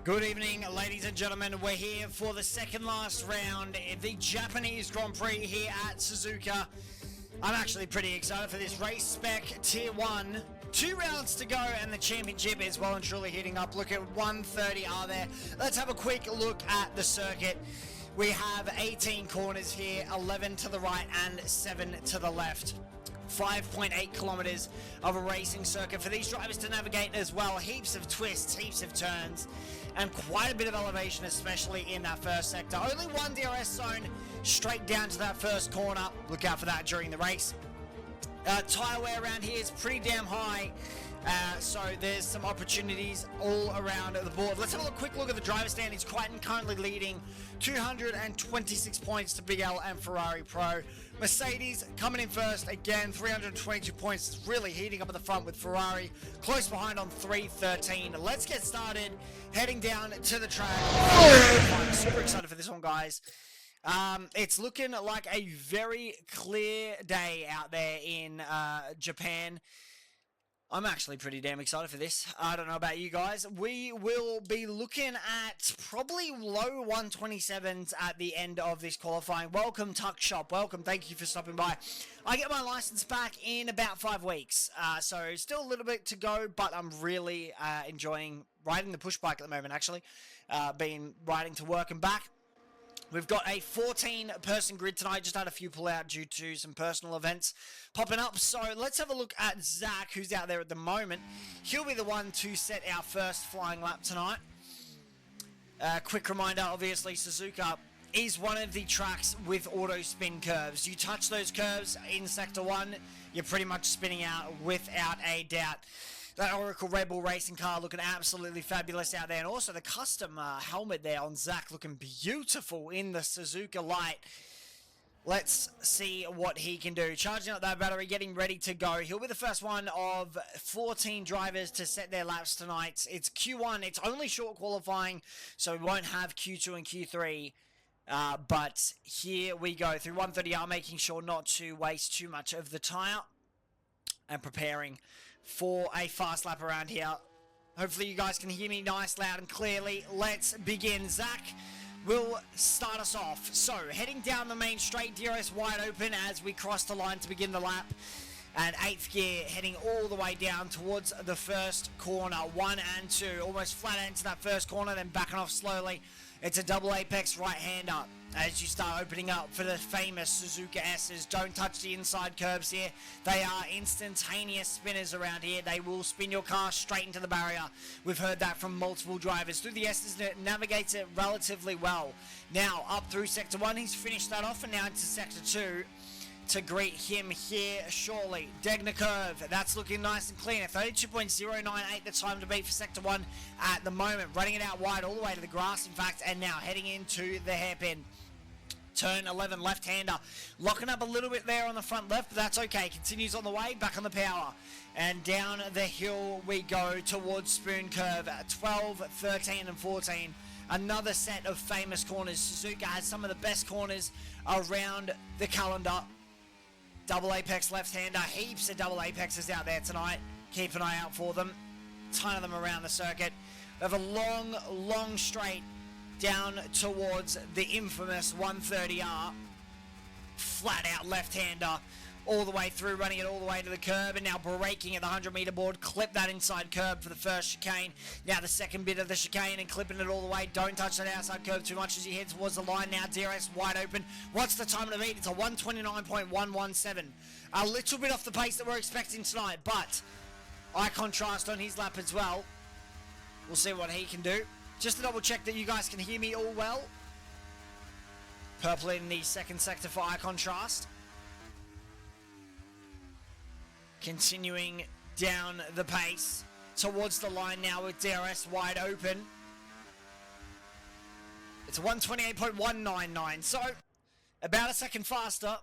Good evening, ladies and gentlemen. We're here for the second last round of the Japanese Grand Prix here at Suzuka. I'm actually pretty excited for this Race Spec Tier 1. 2 rounds to go and the championship is well and truly heating up. Look at 130 are there. Let's have a quick look at the circuit. We have 18 corners here, 11 to the right and 7 to the left. 5.8 kilometers of a racing circuit for these drivers to navigate as well. Heaps of twists, heaps of turns, and quite a bit of elevation, especially in that first sector. Only one DRS zone straight down to that first corner. Look out for that during the race. Tyre wear around here is pretty damn high. So there's some opportunities all around the board. Let's have a quick look at the driver standings. Crichton currently leading 226 points to Big L and Ferrari Pro. Mercedes coming in first again, 322 points. It's really heating up at the front with Ferrari close behind on 313. Let's get started heading down to the track. I'm super excited for this one, guys. It's looking like a very clear day out there in Japan. I'm actually pretty damn excited for this. I don't know about you guys. We will be looking at probably low 127s at the end of this qualifying. Welcome, Tuck Shop. Welcome. Thank you for stopping by. I get my license back in about 5 weeks. So still a little bit to go, but I'm really enjoying riding the push bike at the moment, actually. Been riding to work and back. We've got a 14-person grid tonight. Just had a few pull out due to some personal events popping up. So let's have a look at Zach, who's out there at the moment. He'll be the one to set our first flying lap tonight. Quick reminder, obviously, Suzuka is one of the tracks with auto spin curves. You touch those curves in Sector 1, you're pretty much spinning out without a doubt. That Oracle Red Bull racing car looking absolutely fabulous out there. And also the custom helmet there on Zach looking beautiful in the Suzuka light. Let's see what he can do. Charging up that battery, getting ready to go. He'll be the first one of 14 drivers to set their laps tonight. It's Q1. It's only short qualifying, so we won't have Q2 and Q3. But here we go through 130R, making sure not to waste too much of the tyre and preparing for a fast lap around here. Hopefully you guys can hear me nice, loud and clearly. Let's begin. Zach will start us off. So heading down the main straight, DRS wide open as we cross the line to begin the lap. And 8th gear heading all the way down towards the first corner. 1 and 2, almost flat into that first corner, then backing off slowly. It's a double apex right-hander as you start opening up for the famous Suzuka S's. Don't touch the inside curbs here. They are instantaneous spinners around here. They will spin your car straight into the barrier. We've heard that from multiple drivers. Through the S's, it navigates it relatively well. Now, up through Sector 1, he's finished that off, and now into Sector 2 to greet him here shortly. Degner curve, that's looking nice and clean. 32.098 the time to beat for Sector 1 at the moment. Running it out wide all the way to the grass, in fact, and now heading into the hairpin. Turn 11, left-hander. Locking up a little bit there on the front left, but that's okay. Continues on the way, back on the power. And down the hill we go towards Spoon Curve. 12, 13, and 14. Another set of famous corners. Suzuka has some of the best corners around the calendar. Double apex left-hander. Heaps of double apexes out there tonight. Keep an eye out for them. Ton of them around the circuit. We have a long, long straight down towards the infamous 130R. Flat out left-hander. All the way through, running it all the way to the curb, and now braking at the 100-meter board. Clip that inside curb for the first chicane. Now the second bit of the chicane and clipping it all the way. Don't touch that outside curb too much as you head towards the line. Now DRS wide open. What's the time to beat? It's a 129.117. A little bit off the pace that we're expecting tonight, but eye contrast on his lap as well. We'll see what he can do. Just to double check that you guys can hear me all well. Purple in the second sector for eye contrast. Continuing down the pace towards the line now with DRS wide open. It's a 128.199, so about a second faster.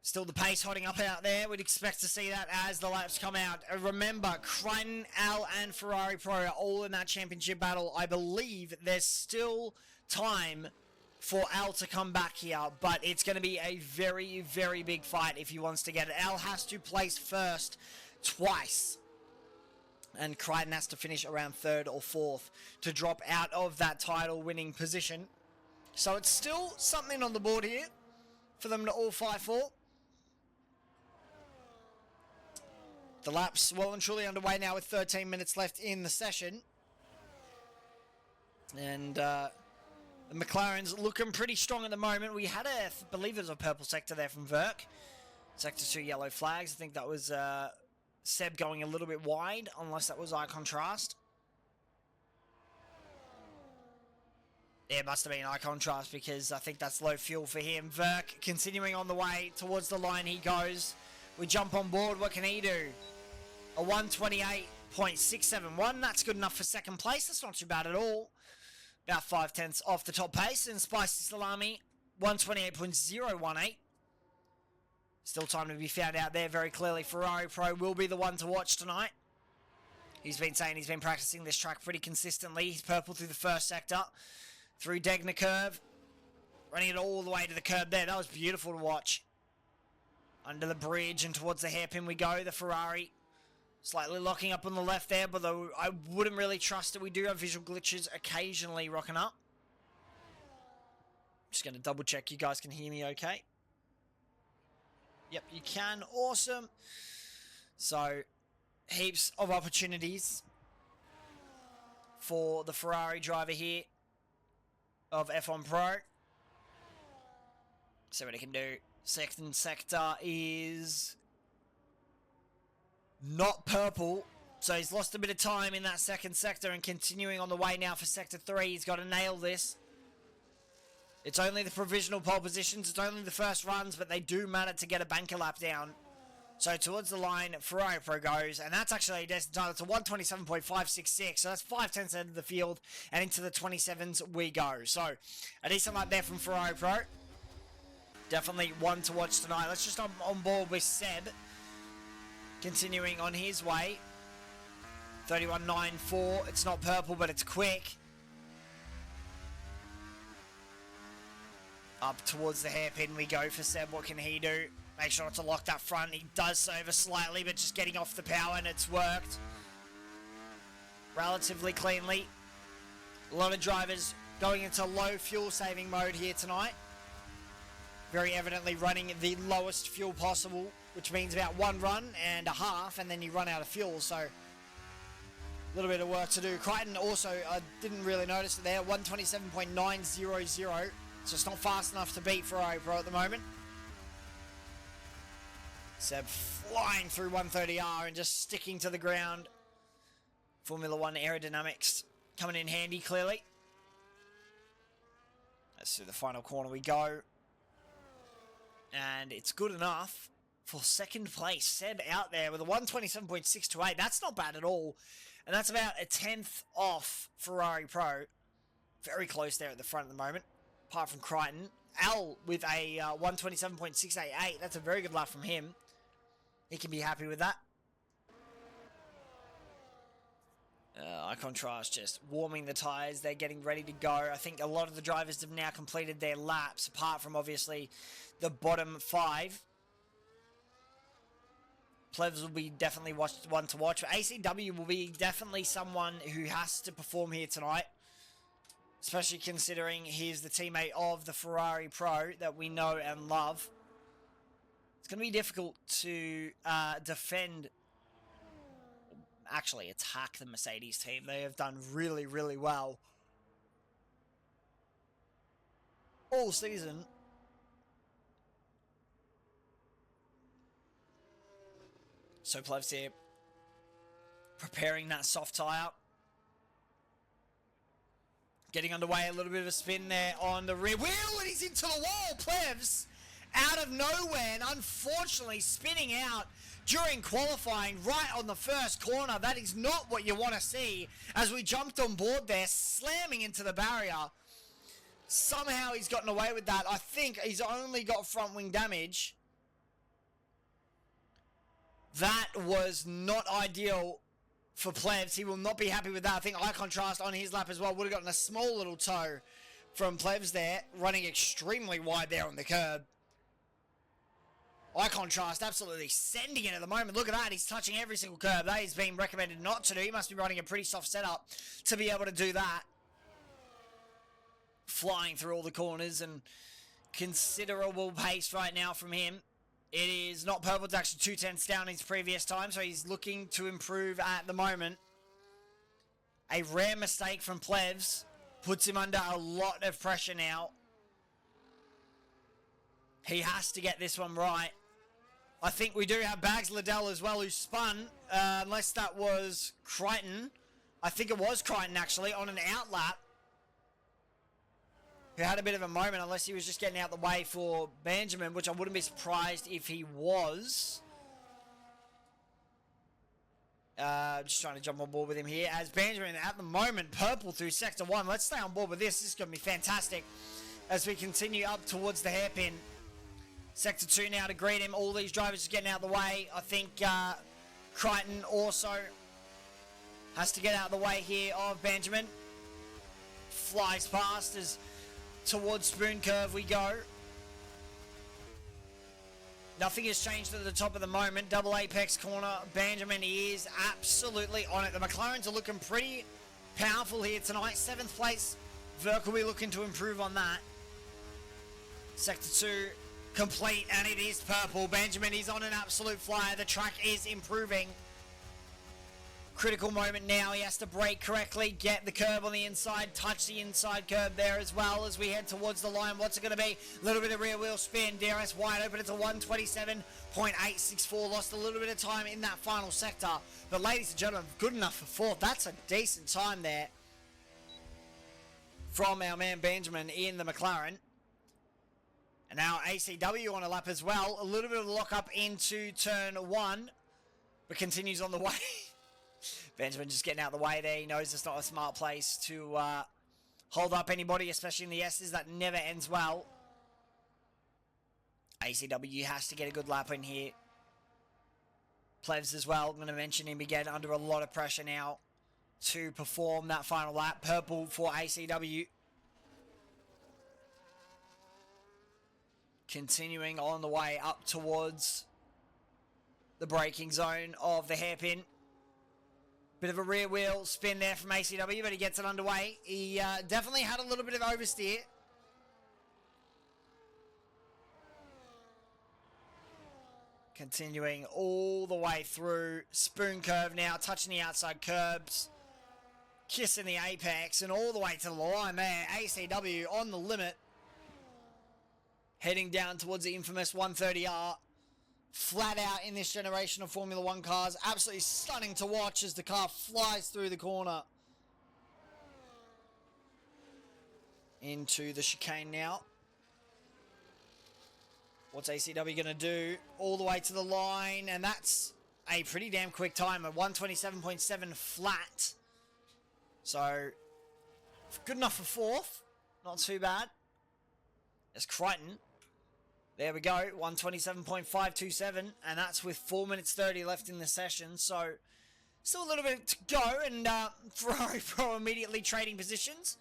Still the pace holding up out there. We'd expect to see that as the laps come out. Remember, Crichton, Al, and Ferrari Pro are all in that championship battle. I believe there's still time for Al to come back here, but it's going to be a very, very big fight if he wants to get it. Al has to place first twice, and Crichton has to finish around third or fourth to drop out of that title winning position. So it's still something on the board here for them to all fight for. The lap's well and truly underway now with 13 minutes left in the session. And the McLaren's looking pretty strong at the moment. We had I believe it was a purple sector there from Verk. Sector 2 yellow flags. I think that was Seb going a little bit wide, unless that was eye contrast. Yeah, it must have been eye contrast because I think that's low fuel for him. Verk continuing on the way towards the line he goes. We jump on board. What can he do? A 128.671. That's good enough for second place. That's not too bad at all. About 5/10 off the top pace. And Spicy Salami, 128.018. Still time to be found out there very clearly. Ferrari Pro will be the one to watch tonight. He's been saying he's been practicing this track pretty consistently. He's purple through the first sector. Through Degner Curve. Running it all the way to the curb there. That was beautiful to watch. Under the bridge and towards the hairpin we go. The Ferrari slightly locking up on the left there, but though I wouldn't really trust it. We do have visual glitches occasionally rocking up. Just going to double check you guys can hear me okay. Yep, you can. Awesome. So, heaps of opportunities for the Ferrari driver here of F1 Pro. See what he can do. Second sector is not purple, so he's lost a bit of time in that second sector and continuing on the way now for sector 3. He's got to nail this. It's only the provisional pole positions, it's only the first runs, but they do matter to get a banker lap down. So towards the line, Ferrari Pro goes, and that's actually a destined time. It's a 127.566, so that's 5/10 out of the field, and into the 27s we go. So, a decent lap there from Ferrari Pro. Definitely one to watch tonight. Let's just on board with Seb. Continuing on his way. 31.94. It's not purple, but it's quick. Up towards the hairpin we go for Seb. What can he do? Make sure not to lock that front. He does so ever slightly, but just getting off the power, and it's worked. Relatively cleanly. A lot of drivers going into low fuel saving mode here tonight. Very evidently running the lowest fuel possible, which means about one run and a half, and then you run out of fuel, so a little bit of work to do. Crichton also, I didn't really notice it there, 127.900, so it's not fast enough to beat Ferrari Pro at the moment. Seb flying through 130R and just sticking to the ground. Formula 1 aerodynamics coming in handy, clearly. Let's do the final corner we go. And it's good enough for second place. Seb out there with a 127.628. That's not bad at all. And that's about a 10th off Ferrari Pro. Very close there at the front at the moment. Apart from Crichton. Al with a 127.688. That's a very good lap from him. He can be happy with that. Eye contrast just warming the tyres. They're getting ready to go. I think a lot of the drivers have now completed their laps, apart from obviously the bottom 5. Plevs will be definitely one to watch. But ACW will be definitely someone who has to perform here tonight. Especially considering he's the teammate of the Ferrari Pro that we know and love. It's going to be difficult to defend, actually attack the Mercedes team. They have done really, really well all season. So Plevs here preparing that soft tyre. Getting underway, a little bit of a spin there on the rear wheel, and he's into the wall. Plevs out of nowhere, and unfortunately spinning out during qualifying right on the first corner. That is not what you want to see as we jumped on board there, slamming into the barrier. Somehow he's gotten away with that. I think he's only got front wing damage. That was not ideal for Plebs. He will not be happy with that. I think eye contrast on his lap as well would have gotten a small little toe from Plebs there, running extremely wide there on the curb. Eye contrast absolutely sending it at the moment. Look at that. He's touching every single curb. That is being recommended not to do. He must be running a pretty soft setup to be able to do that. Flying through all the corners and considerable pace right now from him. It is not purple. It's actually 2/10 down his previous time, so he's looking to improve at the moment. A rare mistake from Plebs puts him under a lot of pressure now. He has to get this one right. I think we do have Bags Liddell as well, who spun, unless that was Crichton. I think it was Crichton, actually, on an outlap. Who had a bit of a moment, unless he was just getting out the way for Benjamin, which I wouldn't be surprised if he was. Just trying to jump on board with him here. As Benjamin, at the moment, purple through Sector 1. Let's stay on board with this. This is going to be fantastic as we continue up towards the hairpin. Sector 2 now to greet him. All these drivers are getting out of the way. I think Crichton also has to get out of the way here of Benjamin. Flies past as towards Spoon Curve we go. Nothing has changed at the top of the moment. Double apex corner. Benjamin is absolutely on it. The McLarens are looking pretty powerful here tonight. 7th place. Verk will be looking to improve on that. Sector 2 complete, and it is purple. Benjamin is on an absolute flyer. The track is improving. Critical moment now. He has to brake correctly, get the curb on the inside, touch the inside curb there as well as we head towards the line. What's it going to be? A little bit of rear wheel spin. DRS wide open. It's a 127.864. Lost a little bit of time in that final sector. But ladies and gentlemen, good enough for 4th. That's a decent time there from our man Benjamin in the McLaren. And now ACW on a lap as well. A little bit of lock up into turn 1, but continues on the way. Benjamin just getting out of the way there. He knows it's not a smart place to hold up anybody, especially in the S's. That never ends well. ACW has to get a good lap in here. Plebs as well. I'm going to mention him again, under a lot of pressure now to perform that final lap. Purple for ACW. Continuing on the way up towards the braking zone of the hairpin. Bit of a rear wheel spin there from ACW, but he gets it underway. He definitely had a little bit of oversteer. Continuing all the way through Spoon Curve now, touching the outside curbs, kissing the apex, and all the way to the line there. ACW on the limit. Heading down towards the infamous 130R. Flat out in this generation of Formula 1 cars. Absolutely stunning to watch as the car flies through the corner. Into the chicane now. What's ACW going to do? All the way to the line. And that's a pretty damn quick time. A 127.7 flat. So, good enough for 4th. Not too bad. There's Crichton. There we go, 127.527, and that's with 4 minutes 30 left in the session, so still a little bit to go, and Ferrari Pro immediately trading positions,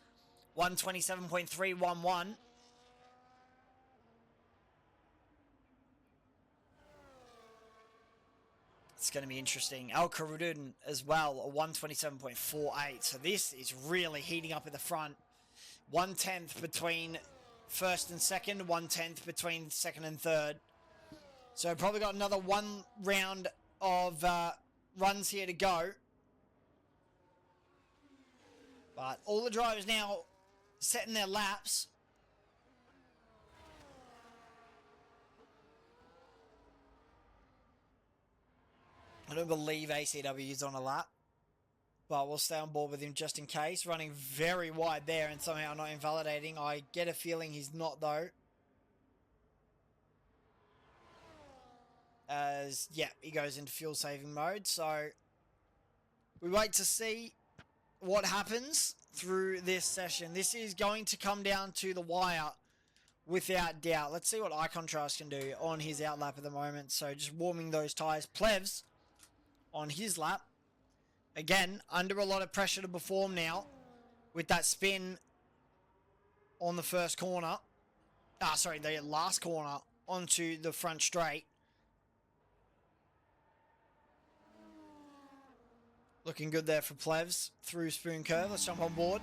127.311. It's going to be interesting. Al Karudin as well, a 127.48, so this is really heating up at the front. 1/10 between 1st and 2nd, 1/10 between 2nd and 3rd. So probably got another 1 round of runs here to go. But all the drivers now setting their laps. I don't believe ACW is on a lap. But we'll stay on board with him just in case. Running very wide there and somehow not invalidating. I get a feeling he's not, though. As, yeah, he goes into fuel saving mode. So, we wait to see what happens through this session. This is going to come down to the wire without doubt. Let's see what eye contrast can do on his out lap at the moment. So just warming those tyres. Plevs on his lap. Again, under a lot of pressure to perform now with that spin on the first corner. The last corner onto the front straight. Looking good there for Plevs through Spoon Curve. Let's jump on board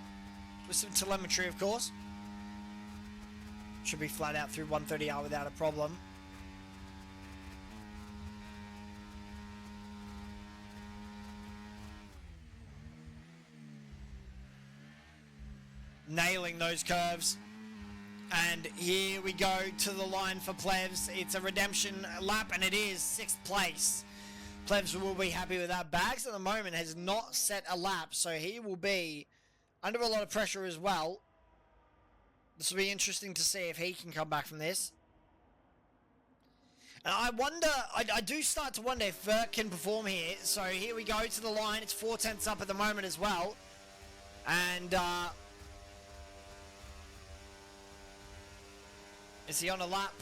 with some telemetry, of course. Should be flat out through 130R without a problem. Nailing those curves. And here we go to the line for Plevs. It's a redemption lap, and it is 6th place. Plevs will be happy with that. Bags at the moment has not set a lap, so he will be under a lot of pressure as well. This will be interesting to see if he can come back from this. And I wonder, I do start to wonder if Verk can perform here. So here we go to the line. It's 4/10 up at the moment as well. And is he on a lap?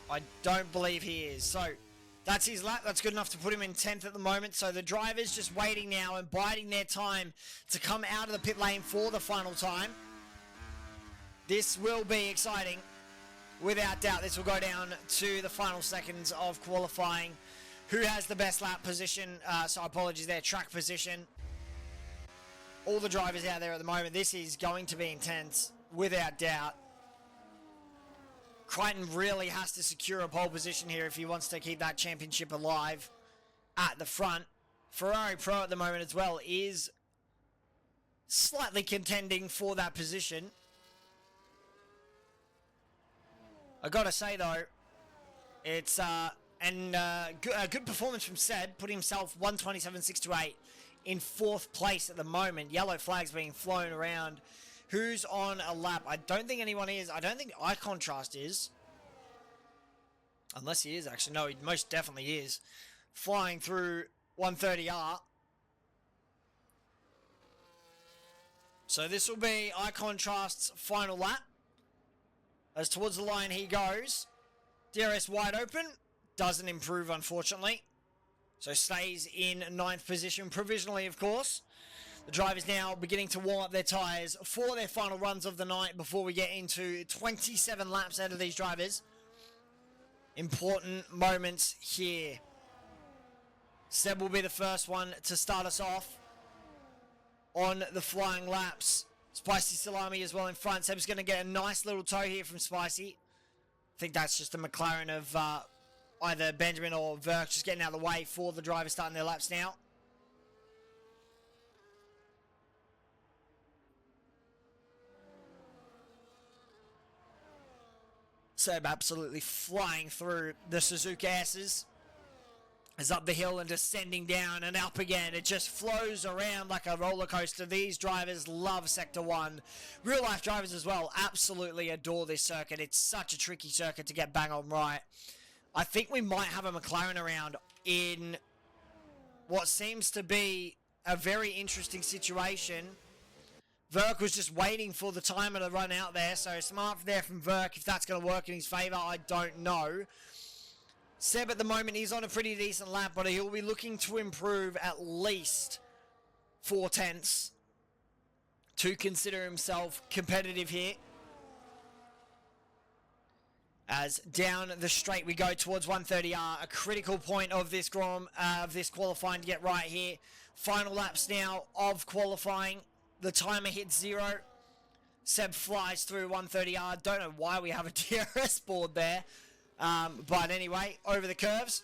I don't believe he is. So that's his lap. That's good enough to put him in 10th at the moment. So the driver's just waiting now and biding their time to come out of the pit lane for the final time. This will be exciting. Without doubt, this will go down to the final seconds of qualifying. Who has the best lap position? So apologies there, track position. All the drivers out there at the moment. This is going to be intense, without doubt. Crichton really has to secure a pole position here if he wants to keep that championship alive at the front. Ferrari Pro at the moment as well is slightly contending for that position. I gotta say though, it's a good performance from Seb, put himself 127.628 in 4th place at the moment. Yellow flags being flown around. Who's on a lap? I don't think anyone is. I don't think eye contrast is. Unless he is actually. No, he most definitely is. Flying through 130R. So this will be eye contrast's final lap. As towards the line he goes. DRS wide open. Doesn't improve, unfortunately. So stays in 9th position, provisionally, of course. The drivers now beginning to warm up their tyres for their final runs of the night before we get into 27 laps out of these drivers. Important moments here. Seb will be the first one to start us off on the flying laps. Spicy Salami as well in front. Seb's going to get a nice little tow here from Spicy. I think that's just a McLaren of either Benjamin or Verk just getting out of the way for the drivers starting their laps now. Seb absolutely flying through the Suzuka S's. Is up the hill and descending down and up again. It just flows around like a roller coaster. These drivers love Sector 1. Real life drivers as well absolutely adore this circuit. It's such a tricky circuit to get bang on right. I think we might have a McLaren around in what seems to be a very interesting situation. Verk was just waiting for the timer to run out there, so smart there from Verk. If that's going to work in his favour, I don't know. Seb at the moment, he's on a pretty decent lap, but he'll be looking to improve at least 4/10 to consider himself competitive here. As down the straight we go towards 130R, a critical point of this qualifying to get right here. Final laps now of qualifying. The timer hits 0. Seb flies through 130R. Don't know why we have a DRS board there. But anyway, over the curves.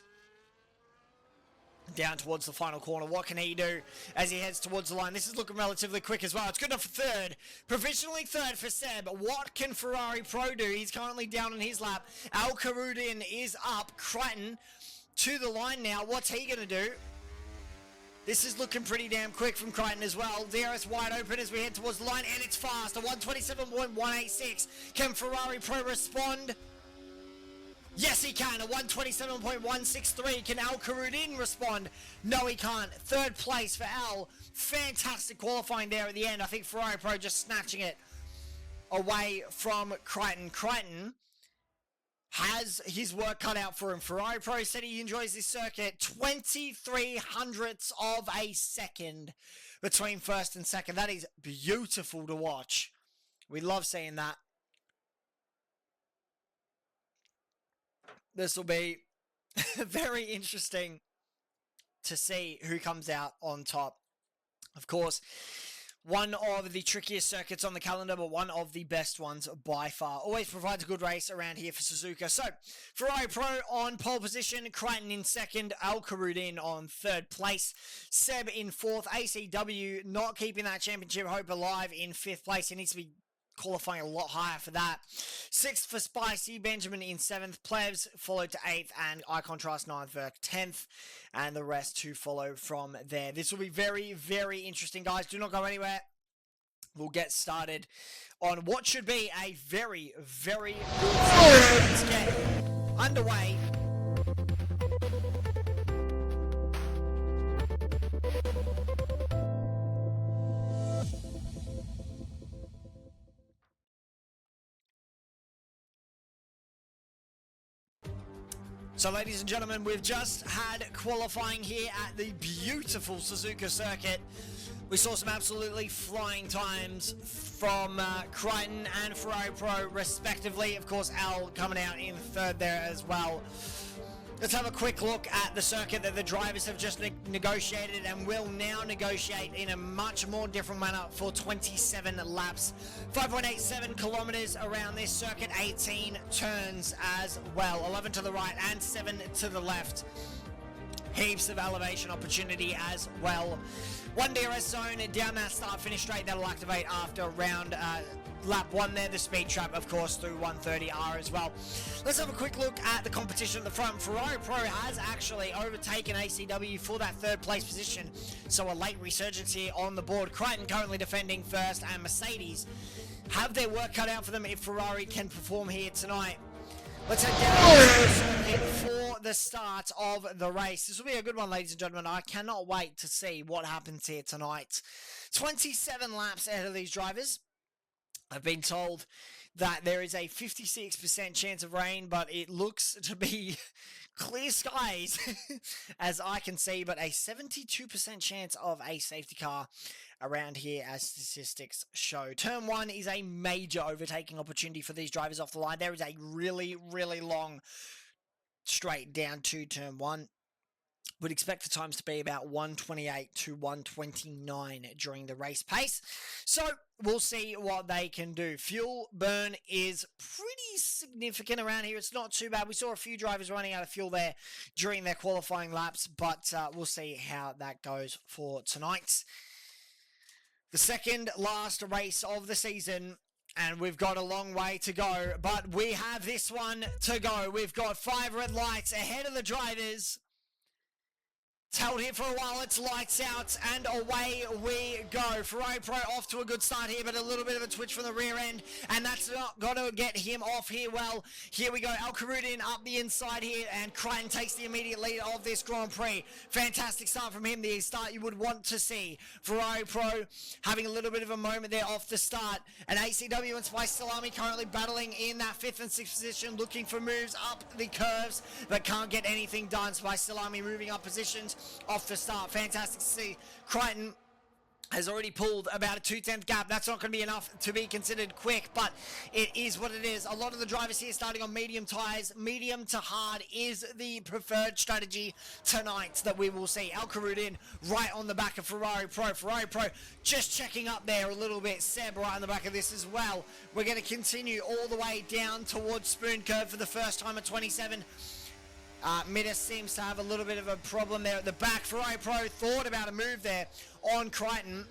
Down towards the final corner. What can he do as he heads towards the line? This is looking relatively quick as well. It's good enough for 3rd. Provisionally 3rd for Seb. What can Ferrari Pro do? He's currently down on his lap. Al Karudin is up. Crichton to the line now. What's he going to do? This is looking pretty damn quick from Crichton as well. DRS wide open as we head towards the line, and it's fast. A 127.186. Can Ferrari Pro respond? Yes, he can. A 127.163. Can Al Karudin respond? No, he can't. 3rd place for Al. Fantastic qualifying there at the end. I think Ferrari Pro just snatching it away from Crichton. Crichton has his work cut out for him. Ferrari Pro said he enjoys this circuit. 23 hundredths of a second between first and second. That is beautiful to watch. We love seeing that. This will be very interesting to see who comes out on top. Of course, one of the trickiest circuits on the calendar, but one of the best ones by far. Always provides a good race around here for Suzuka. So, Ferrari Pro on pole position, Crichton in second, Al Karudin on third place, Seb in fourth, ACW not keeping that championship hope alive in fifth place. He needs to be qualifying a lot higher for that. Sixth for Spicy, Benjamin in seventh, Plebs followed to eighth, and Icon Trust ninth, Verk 10th, and the rest to follow from there. This will be very, very interesting, guys. Do not go anywhere. We'll get started on what should be a very, very good season. Let's get underway. So, ladies and gentlemen, we've just had qualifying here at the beautiful Suzuka circuit. We saw some absolutely flying times from Crichton and Ferrari Pro, respectively. Of course, Al coming out in third there as well. Let's have a quick look at the circuit that the drivers have just negotiated and will now negotiate in a much more different manner for 27 laps. 5.87 kilometers around this circuit, 18 turns as well. 11 to the right and 7 to the left. Heaps of elevation opportunity as well. One DRS zone down that start-finish straight that'll activate after round lap 1 there. The speed trap, of course, through 130R as well. Let's have a quick look at the competition at the front. Ferrari Pro has actually overtaken ACW for that third place position, so a late resurgence here on the board. Crichton currently defending first, and Mercedes have their work cut out for them if Ferrari can perform here tonight. Let's head down for the start of the race. This will be a good one, ladies and gentlemen. I cannot wait to see what happens here tonight. 27 laps ahead of these drivers. I've been told that there is a 56% chance of rain, but it looks to be clear skies, as I can see, but a 72% chance of a safety car around here, as statistics show. Turn 1 is a major overtaking opportunity for these drivers off the line. There is a really, really long straight down to turn 1. Would expect the times to be about 128 to 129 during the race pace. So we'll see what they can do. Fuel burn is pretty significant around here. It's not too bad. We saw a few drivers running out of fuel there during their qualifying laps, but we'll see how that goes for tonight. The second last race of the season, and we've got a long way to go, but we have this one to go. We've got 5 red lights ahead of the drivers. It's held here for a while, it's lights out, and away we go. Ferrari Pro off to a good start here, but a little bit of a twitch from the rear end, and that's not going to get him off here well. Here we go, Al Karudin up the inside here, and Crichton takes the immediate lead of this Grand Prix. Fantastic start from him, the start you would want to see. Ferrari Pro having a little bit of a moment there off the start, and ACW and Spice Salami currently battling in that 5th and 6th position, looking for moves up the curves, but can't get anything done. Spice Salami moving up positions off the start. Fantastic to see. Crichton has already pulled about a 2/10 gap. That's not going to be enough to be considered quick, but it is what it is. A lot of the drivers here starting on medium tyres. Medium to hard is the preferred strategy tonight that we will see. Al Karudin right on the back of Ferrari Pro. Ferrari Pro just checking up there a little bit. Seb right on the back of this as well. We're going to continue all the way down towards Spoon Curve for the first time at 27. Midas seems to have a little bit of a problem there at the back. Ferrari Pro thought about a move there on Crichton.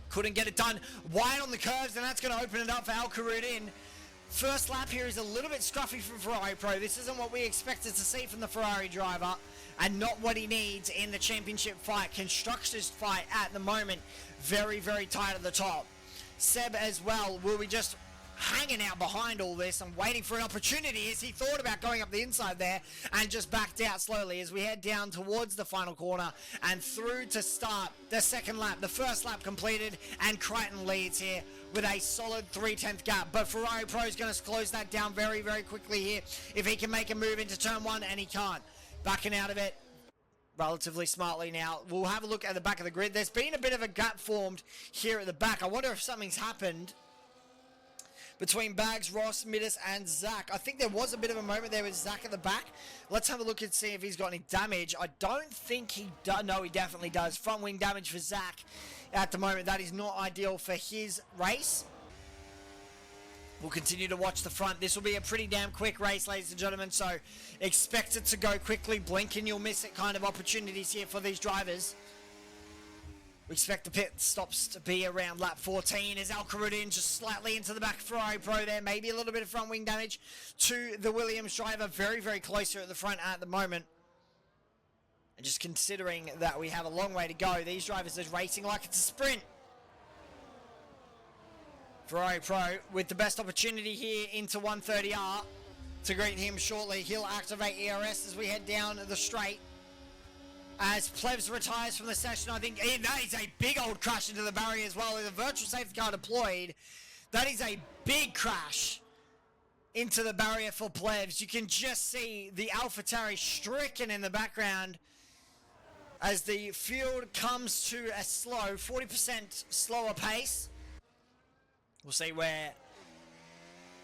Couldn't get it done. Wide on the curves, and that's going to open it up for Al Karudin. First lap here is a little bit scruffy from Ferrari Pro. This isn't what we expected to see from the Ferrari driver, and not what he needs in the championship fight. Constructors fight at the moment. Very, very tight at the top. Seb as well. Will we just hanging out behind all this and waiting for an opportunity as he thought about going up the inside there and just backed out slowly as we head down towards the final corner and through to start the second lap. The first lap completed and Crichton leads here with a solid 3/10 gap. But Ferrari Pro is going to close that down very, very quickly here if he can make a move into turn 1, and he can't. Backing out of it relatively smartly now. We'll have a look at the back of the grid. There's been a bit of a gap formed here at the back. I wonder if something's happened between Bags, Ross, Midas, and Zach. I think there was a bit of a moment there with Zach at the back. Let's have a look and see if he's got any damage. I don't think he does. No, he definitely does. Front wing damage for Zach at the moment. That is not ideal for his race. We'll continue to watch the front. This will be a pretty damn quick race, ladies and gentlemen, so expect it to go quickly. Blink and you'll miss it kind of opportunities here for these drivers. We expect the pit stops to be around lap 14 as Al-Karudin just slightly into the back of Ferrari Pro there. Maybe a little bit of front wing damage to the Williams driver. Very, very close here at the front at the moment. And just considering that we have a long way to go, these drivers are racing like it's a sprint. Ferrari Pro with the best opportunity here into 130R to greet him shortly. He'll activate ERS as we head down the straight. As Plebs retires from the session, I think that is a big old crash into the barrier as well. With a virtual safety car deployed, that is a big crash into the barrier for Plebs. You can just see the AlphaTauri stricken in the background as the field comes to a slow 40% slower pace. We'll see where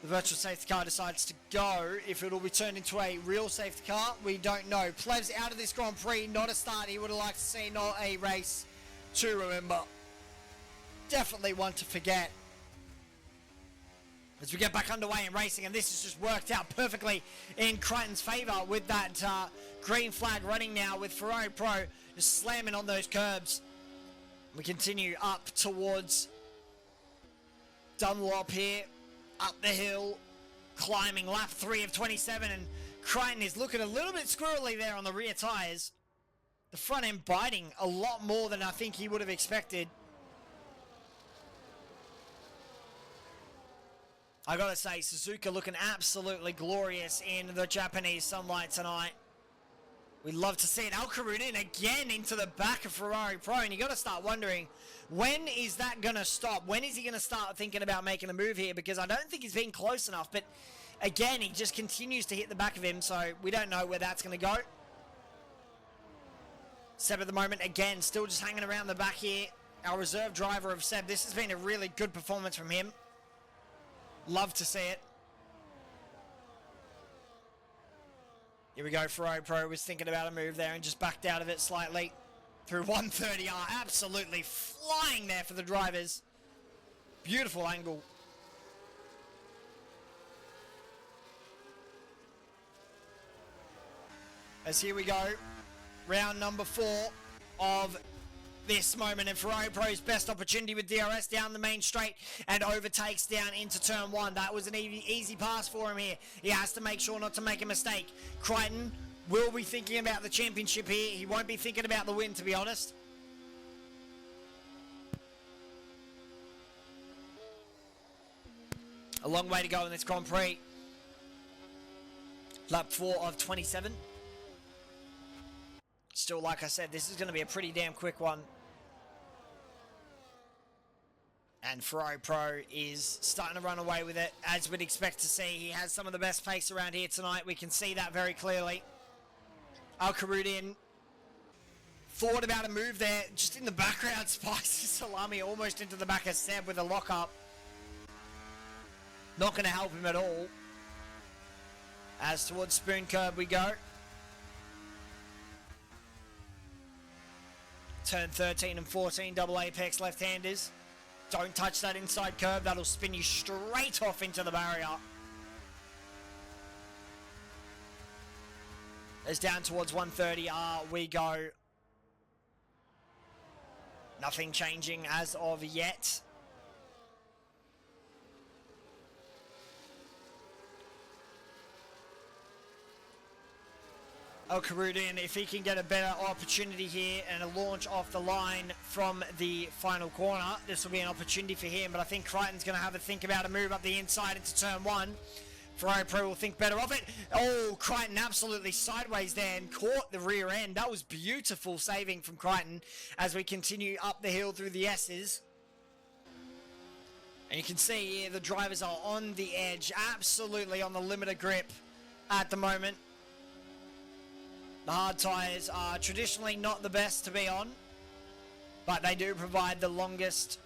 the virtual safety car decides to go. If it'll be turned into a real safety car, we don't know. Plebs out of this Grand Prix, not a start he would have liked to see, not a race to remember. Definitely one to forget. As we get back underway in racing, and this has just worked out perfectly in Crichton's favour with that green flag running now with Ferrari Pro just slamming on those curbs. We continue up towards Dunlop here, up the hill, climbing lap 3 of 27, and Crichton is looking a little bit squirrely there on the rear tyres. The front end biting a lot more than I think he would have expected. I gotta say, Suzuka looking absolutely glorious in the Japanese sunlight tonight. We'd love to see it. Al-Karudin again into the back of Ferrari Pro, and you got to start wondering, when is that going to stop? When is he going to start thinking about making a move here? Because I don't think he's been close enough, but again, he just continues to hit the back of him, so we don't know where that's going to go. Seb at the moment, again, still just hanging around the back here. Our reserve driver of Seb, this has been a really good performance from him. Love to see it. Here we go, Ferrari Pro was thinking about a move there and just backed out of it slightly through 130R. Absolutely flying there for the drivers. Beautiful angle. As here we go, round number 4 of this moment, and Ferrari Pro's best opportunity with DRS down the main straight and overtakes down into turn 1. That was an easy pass for him here. He has to make sure not to make a mistake. Crichton will be thinking about the championship here. He won't be thinking about the win, to be honest. A long way to go in this Grand Prix. Lap 4 of 27. Still, like I said, this is going to be a pretty damn quick one. And Ferrari Pro is starting to run away with it, as we'd expect to see. He has some of the best pace around here tonight. We can see that very clearly. Al-Karudin thought about a move there. Just in the background, Spicy Salami almost into the back of Seb with a lock-up. Not going to help him at all. As towards Spoon Curb we go. Turn 13 and 14, double apex left-handers. Don't touch that inside curve. That'll spin you straight off into the barrier. As down towards 130R we go. Nothing changing as of yet. Al-Karudin, if he can get a better opportunity here and a launch off the line from the final corner, this will be an opportunity for him, but I think Crichton's going to have a think about a move up the inside into turn 1. Ferrari Pro will think better of it. Oh, Crichton absolutely sideways there and caught the rear end. That was beautiful saving from Crichton as we continue up the hill through the S's. And you can see here the drivers are on the edge, absolutely on the limit of grip at the moment. The hard tyres are traditionally not the best to be on, but they do provide the longest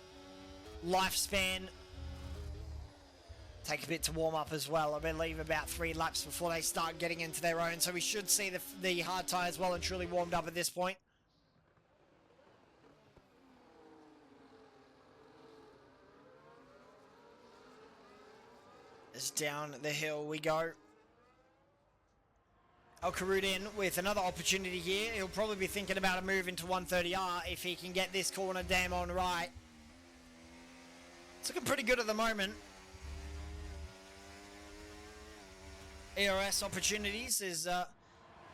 lifespan. Take a bit to warm up as well. I believe about 3 laps before they start getting into their own. So we should see the hard tyres well and truly warmed up at this point. As down the hill we go. Al-Karud in with another opportunity here. He'll probably be thinking about a move into 130R if he can get this corner damn on right. It's looking pretty good at the moment. ERS opportunities as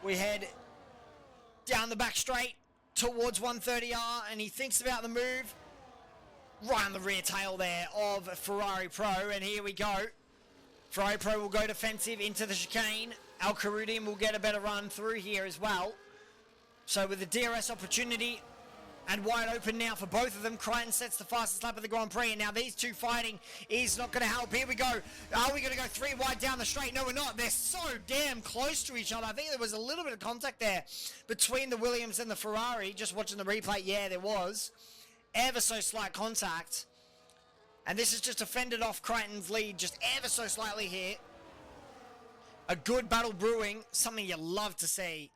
we head down the back straight towards 130R, and he thinks about the move. Right on the rear tail there of Ferrari Pro, and here we go. Ferrari Pro will go defensive into the chicane. Al-Karud will get a better run through here as well. So with the DRS opportunity and wide open now for both of them, Crichton sets the fastest lap of the Grand Prix, and now these two fighting is not going to help. Here we go. Are we going to go 3 wide down the straight? No, we're not. They're so damn close to each other. I think there was a little bit of contact there between the Williams and the Ferrari. Just watching the replay, yeah, there was. Ever so slight contact. And this has just fended off Crichton's lead just ever so slightly here. A good battle brewing, something you love to see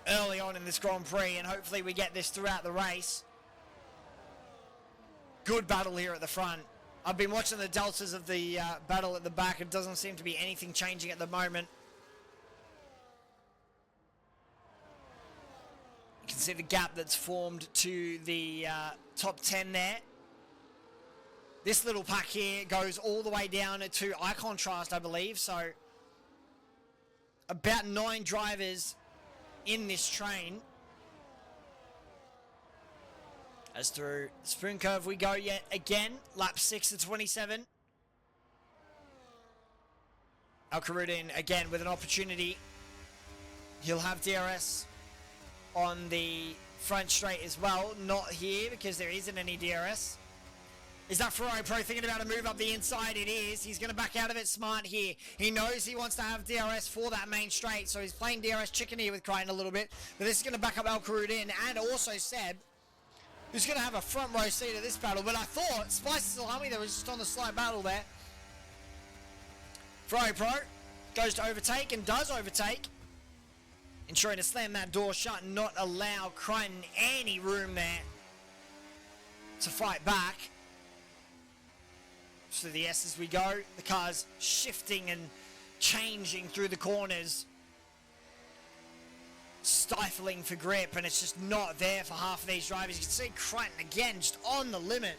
early on in this Grand Prix, and hopefully we get this throughout the race. Good battle here at the front. I've been watching the deltas of the battle at the back. It doesn't seem to be anything changing at the moment. You can see the gap that's formed to the top 10 there. This little pack here goes all the way down to eye contrast, I believe. So about 9 drivers in this train. As through the sprint curve we go yet again. Lap 6 to 27. Al-Karud again with an opportunity. He'll have DRS on the front straight as well. Not here because there isn't any DRS. Is that Ferrari Pro thinking about a move up the inside? It is. He's going to back out of it smart here. He knows he wants to have DRS for that main straight, so he's playing DRS chicken here with Crichton a little bit. But this is going to back up Al-Karud and also Seb, who's going to have a front row seat at this battle. But I thought Spice Salami that was just on the slight battle there. Ferrari Pro goes to overtake and does overtake, ensuring to slam that door shut and not allow Crichton any room there to fight back. To the S as we go. The car's shifting and changing through the corners. Stifling for grip, and it's just not there for half of these drivers. You can see Crichton again just on the limit.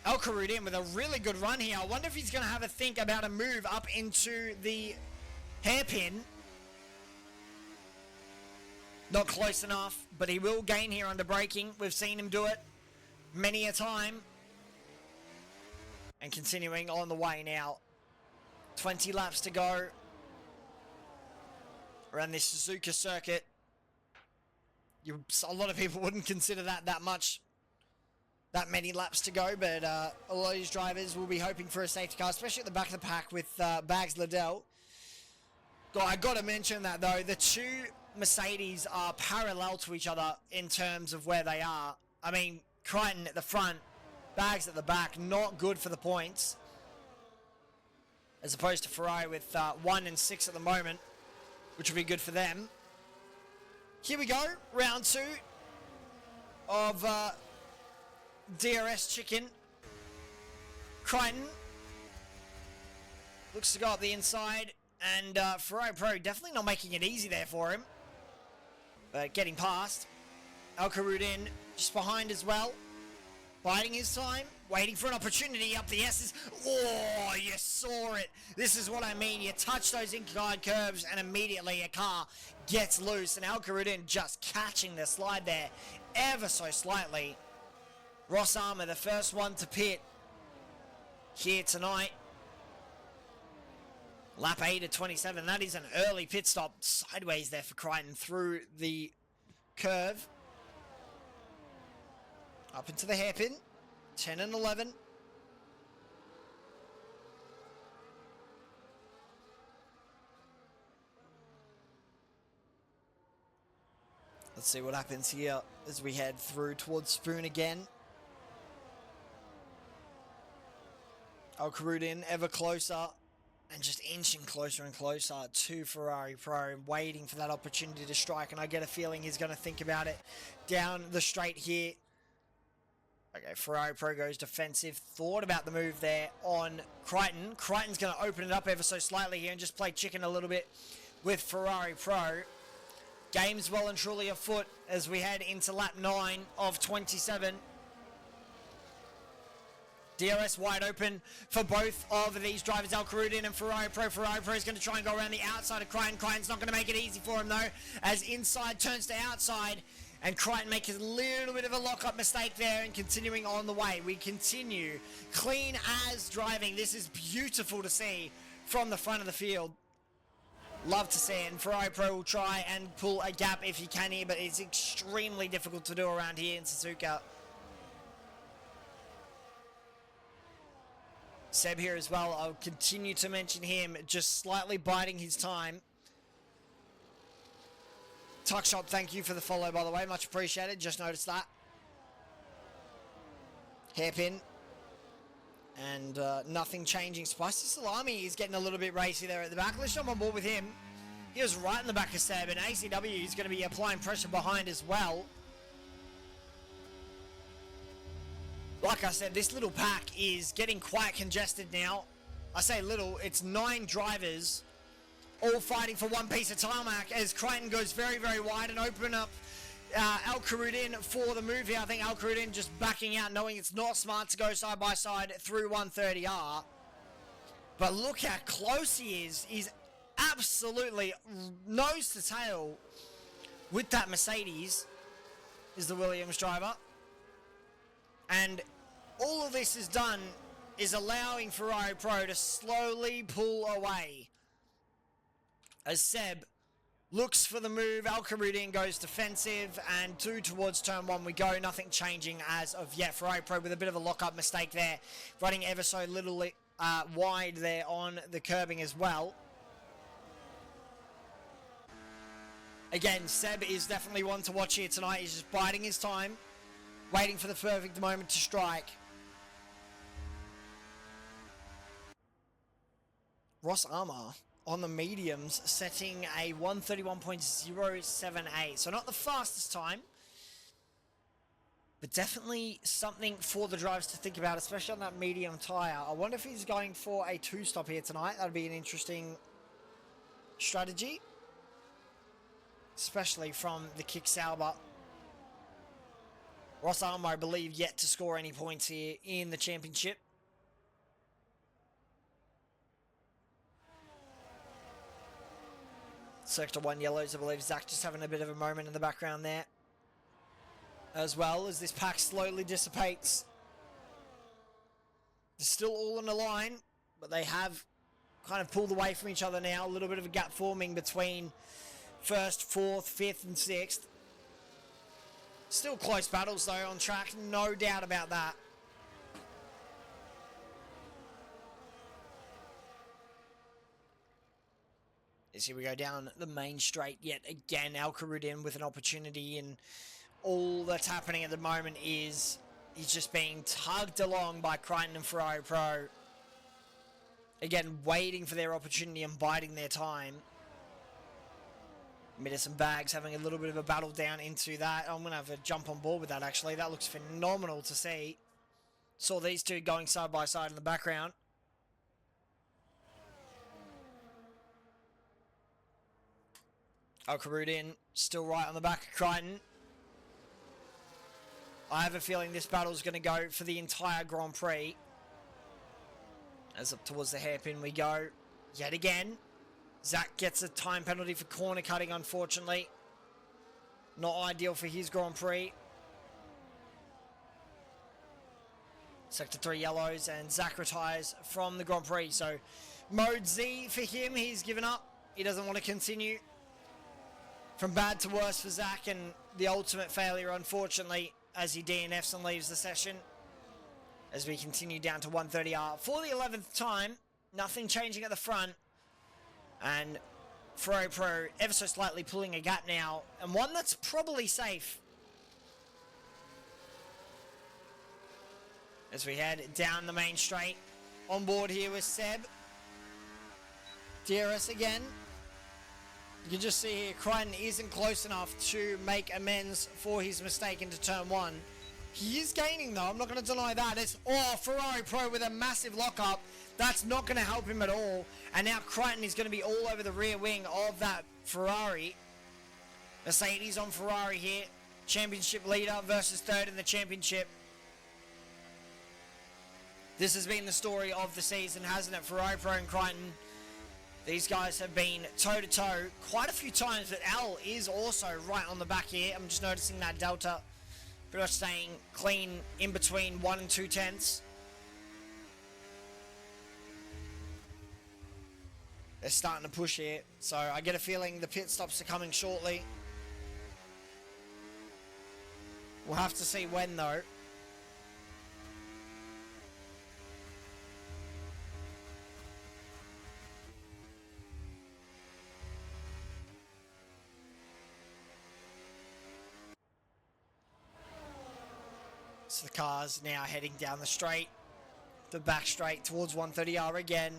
Al-Karud with a really good run here. I wonder if he's going to have a think about a move up into the hairpin. Not close enough, but he will gain here under braking. We've seen him do it many a time. And continuing on the way now. 20 laps to go around this Suzuka circuit. A lot of people wouldn't consider that much, that many laps to go, but a lot of these drivers will be hoping for a safety car, especially at the back of the pack with Bags Liddell. I got to mention that though, the two Mercedes are parallel to each other in terms of where they are. I mean, Crichton at the front, Bags at the back, not good for the points. As opposed to Ferrari with 1 and 6 at the moment, which will be good for them. Here we go, round 2 of DRS Chicken. Crichton looks to go up the inside, and Ferrari Pro definitely not making it easy there for him. But getting past. Al-Karud just behind as well. Biding his time, waiting for an opportunity up the S's. Oh, you saw it. This is what I mean. You touch those incline curves and immediately a car gets loose. And Al-Karud just catching the slide there ever so slightly. Ross Armour, the first one to pit here tonight. Lap 8 at 27. That is an early pit stop sideways there for Crichton through the curve. Up into the hairpin. 10 and 11. Let's see what happens here as we head through towards Spoon again. Al-Karudin ever closer and just inching closer and closer to Ferrari Pro, waiting for that opportunity to strike, and I get a feeling he's going to think about it down the straight here. Okay, Ferrari Pro goes defensive, thought about the move there on Crichton. Crichton's going to open it up ever so slightly here and just play chicken a little bit with Ferrari Pro. Game's well and truly afoot as we head into lap 9 of 27. DRS wide open for both of these drivers, Al-Karudin and Ferrari Pro. Ferrari Pro is going to try and go around the outside of Crichton. Crichton's not going to make it easy for him though, as inside turns to outside, and Crichton makes a little bit of a lock-up mistake there and continuing on the way. We continue clean as driving. This is beautiful to see from the front of the field. Love to see it, and Ferrari Pro will try and pull a gap if he can here, but it's extremely difficult to do around here in Suzuka. Seb here as well, I'll continue to mention him, just slightly biding his time. Tuck Shop, thank you for the follow, by the way, much appreciated, just noticed that. Hairpin. And nothing changing. Spicy Salami is getting a little bit racy there at the back. Let's jump on board with him. He was right in the back of Seb, and ACW is going to be applying pressure behind as well. Like I said, this little pack is getting quite congested now. I say little, it's 9 drivers all fighting for one piece of tarmac as Crichton goes very, very wide and open up Al-Karudin for the move here. I think Al-Karudin just backing out, knowing it's not smart to go side by side through 130R. But look how close he is. He's absolutely nose to tail with that Mercedes, is the Williams driver. And all of this is done is allowing Ferrari Pro to slowly pull away. As Seb looks for the move, Al-Karudin goes defensive, and 2 towards turn 1 we go. Nothing changing as of yet. Ferrari Pro with a bit of a lock-up mistake there, running ever so little wide there on the curbing as well. Again, Seb is definitely one to watch here tonight. He's just biding his time, waiting for the perfect moment to strike. Ross Armour on the mediums, setting a 131.078. So not the fastest time, but definitely something for the drivers to think about, especially on that medium tyre. I wonder if he's going for a 2-stop here tonight. That would be an interesting strategy, especially from the Kick Sauber. Ross Armour, I believe, yet to score any points here in the championship. Sector 1 yellows, I believe Zach just having a bit of a moment in the background there, as well as this pack slowly dissipates. They're still all on the line, but they have kind of pulled away from each other now. A little bit of a gap forming between 1st, 4th, 5th and 6th. Still close battles though on track, no doubt about that. As here we go down the main straight yet again. Al-Karudin with an opportunity, and all that's happening at the moment is he's just being tugged along by Crichton and Ferrari Pro. Again, waiting for their opportunity and biding their time. Midas and Bags having a little bit of a battle down into that. I'm going to have a jump on board with that actually. That looks phenomenal to see. Saw these two going side by side in the background. Al-Karudin still right on the back of Crichton. I have a feeling this battle is going to go for the entire Grand Prix. As up towards the hairpin we go. Yet again. Zach gets a time penalty for corner cutting, unfortunately. Not ideal for his Grand Prix. Sector 3 yellows, and Zach retires from the Grand Prix. So, Mode Z for him, he's given up. He doesn't want to continue. From bad to worse for Zach, and the ultimate failure, unfortunately, as he DNFs and leaves the session. As we continue down to 130R for the 11th time. Nothing changing at the front. And Ferrari Pro ever so slightly pulling a gap now. And one that's probably safe. As we head down the main straight. On board here with Seb. DRS again. You can just see here, Crichton isn't close enough to make amends for his mistake into turn 1. He is gaining though, I'm not going to deny that. It's, Ferrari Pro with a massive lockup. That's not going to help him at all. And now Crichton is going to be all over the rear wing of that Ferrari. Mercedes on Ferrari here. Championship leader versus third in the championship. This has been the story of the season, hasn't it? Ferrari Pro and Crichton. These guys have been toe-to-toe quite a few times, but Al is also right on the back here. I'm just noticing that delta pretty much staying clean in between 1 and 2 tenths. They're starting to push here, so I get a feeling the pit stops are coming shortly. We'll have to see when, though. So the car's now heading down the straight, the back straight towards 130R again.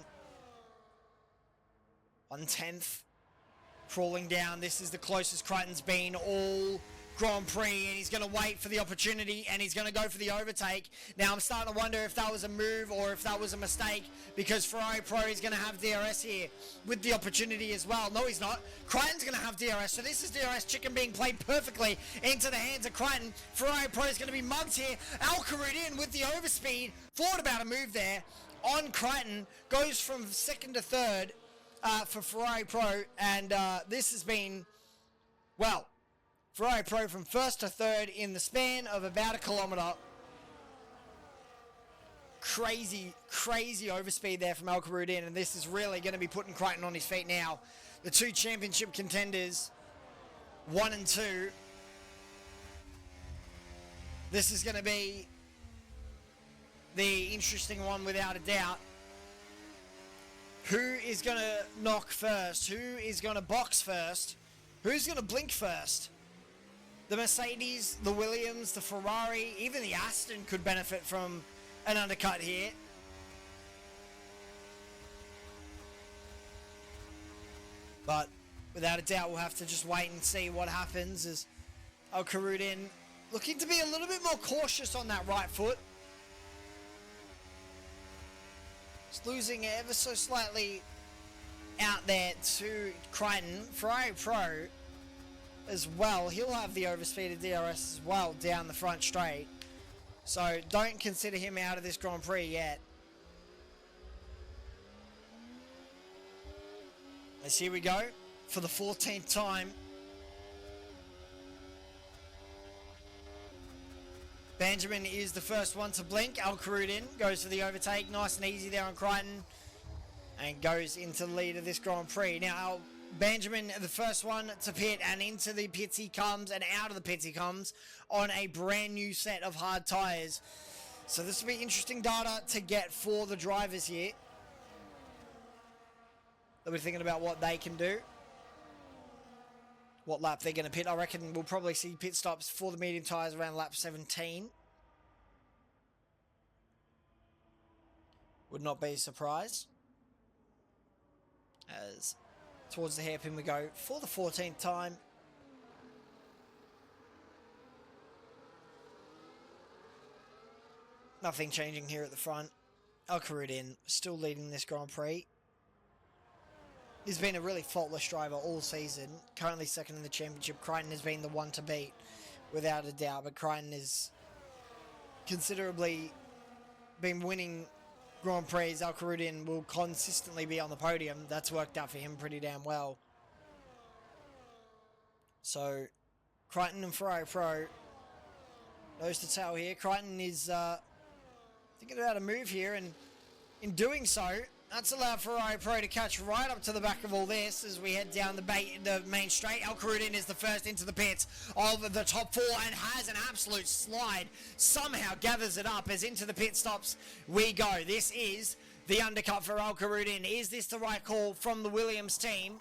1/10, crawling down. This is the closest Crichton's been all Grand Prix, and he's going to wait for the opportunity, and he's going to go for the overtake. Now I'm starting to wonder if that was a move or if that was a mistake, because Ferrari Pro is going to have DRS here with the opportunity as well. No, he's not. Crichton's going to have DRS, so this is DRS chicken being played perfectly into the hands of Crichton. Ferrari Pro is going to be mugged here. Al-Kharoudin with the overspeed. Thought about a move there on Crichton. Goes from second to third for Ferrari Pro, and this has been, well, Ferrari Pro from first to third in the span of about a kilometre. Crazy, crazy overspeed there from Al-Kharoudin, and this is really going to be putting Crichton on his feet now. The two championship contenders, 1 and 2. This is going to be the interesting one without a doubt. Who is going to knock first? Who is going to box first? Who's going to blink first? The Mercedes, the Williams, the Ferrari, even the Aston could benefit from an undercut here. But without a doubt, we'll have to just wait and see what happens as Al-Kharoudin looking to be a little bit more cautious on that right foot. Just losing ever so slightly out there to Crichton. Ferrari Pro as well, he'll have the overspeeded DRS as well down the front straight, so don't consider him out of this Grand Prix yet. As here we go for the 14th time. Benjamin is the first one to blink. Al-Kharoudin goes for the overtake, nice and easy there on Crichton, and goes into the lead of this Grand Prix. Now Benjamin, the first one to pit, and into the pits he comes, and out of the pits he comes on a brand new set of hard tyres. So this will be interesting data to get for the drivers here. They'll be thinking about what they can do, what lap they're going to pit. I reckon we'll probably see pit stops for the medium tyres around lap 17. Would not be a surprise. As towards the hairpin we go for the 14th time. Nothing changing here at the front. Al-Kharoudin still leading this Grand Prix. He's been a really faultless driver all season. Currently second in the championship. Crichton has been the one to beat without a doubt. But Crichton has considerably been winning Grand Prix. Al-Kharoudin will consistently be on the podium. That's worked out for him pretty damn well. So Crichton and Ferrari Pro nose to tail here. Crichton is thinking about a move here, and in doing so That's allowed Ferrari Pro to catch right up to the back of all this as we head down the main straight. Al Karudin is the first into the pits of the top four and has an absolute slide. Somehow gathers it up as into the pit stops we go. This is the undercut for Al Karudin. Is this the right call from the Williams team?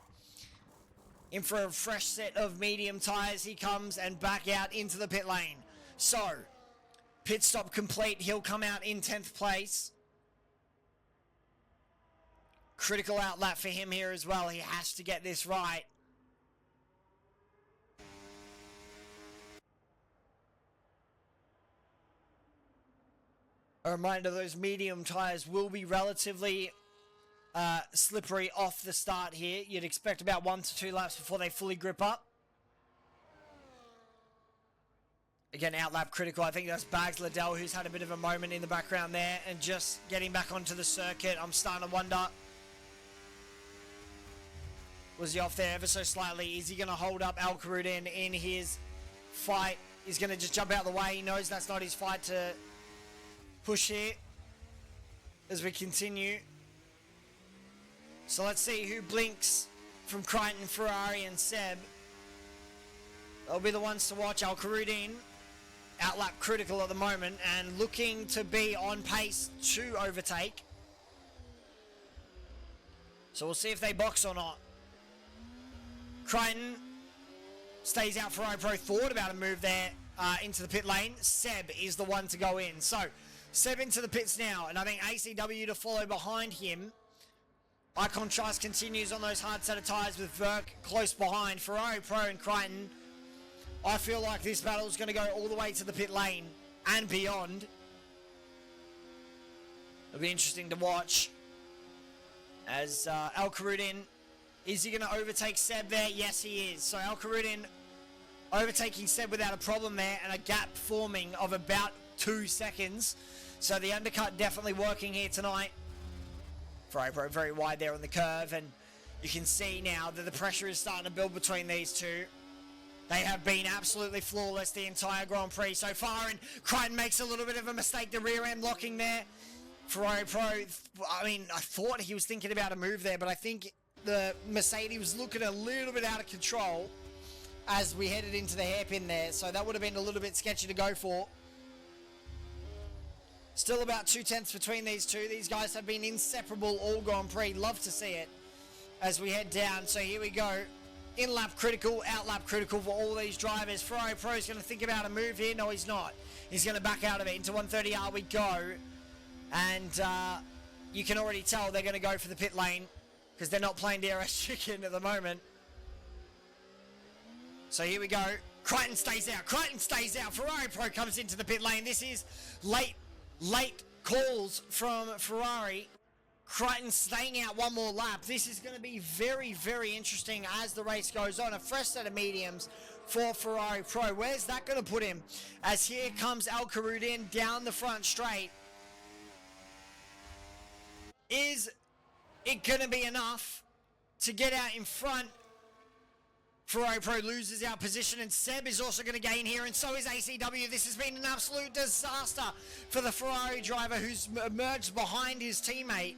In for a fresh set of medium tyres. He comes and back out into the pit lane. So, pit stop complete. He'll come out in 10th place. Critical outlap for him here as well. He has to get this right. A reminder, those medium tyres will be relatively slippery off the start here. You'd expect about 1 to 2 laps before they fully grip up. Again, outlap critical. I think that's Bags Liddell who's had a bit of a moment in the background there and just getting back onto the circuit. I'm starting to wonder, was he off there ever so slightly? Is he going to hold up Al Karudin in his fight? He's going to just jump out of the way. He knows that's not his fight to push here as we continue. So let's see who blinks from Crichton, Ferrari and Seb. They'll be the ones to watch. Al Karudin, outlap critical at the moment and looking to be on pace to overtake. So we'll see if they box or not. Crichton stays out. Ferrari Pro thought about a move there into the pit lane. Seb is the one to go in. So, Seb into the pits now, and I think ACW to follow behind him. Icon Trust continues on those hard set of tyres with Verk close behind. Ferrari Pro and Crichton. I feel like this battle is going to go all the way to the pit lane and beyond. It'll be interesting to watch as Al Karudin. Is he going to overtake Seb there? Yes, he is. So Al Karudin overtaking Seb without a problem there and a gap forming of about 2 seconds. So the undercut definitely working here tonight. Ferrari Pro very wide there on the curve, and you can see now that the pressure is starting to build between these two. They have been absolutely flawless the entire Grand Prix so far, and Crichton makes a little bit of a mistake, the rear end locking there. Ferrari Pro, I mean, I thought he was thinking about a move there, but I think the Mercedes was looking a little bit out of control as we headed into the hairpin there, so that would have been a little bit sketchy to go for. Still about 2 tenths between these two. These guys have been inseparable all Grand Prix. Love to see it as we head down. So here we go. In-lap critical, out-lap critical for all these drivers. Ferrari Pro is going to think about a move here. No, he's not. He's going to back out of it. Into 130R we go. And you can already tell they're going to go for the pit lane because they're not playing DRS chicken at the moment. So here we go. Crichton stays out. Crichton stays out. Ferrari Pro comes into the pit lane. This is late calls from Ferrari. Crichton staying out one more lap. This is going to be very, very interesting as the race goes on. A fresh set of mediums for Ferrari Pro. Where's that going to put him? As here comes Al Karudin down the front straight. Is it going to be enough to get out in front? Ferrari Pro loses our position, and Seb is also going to gain here, and so is ACW. This has been an absolute disaster for the Ferrari driver who's emerged behind his teammate.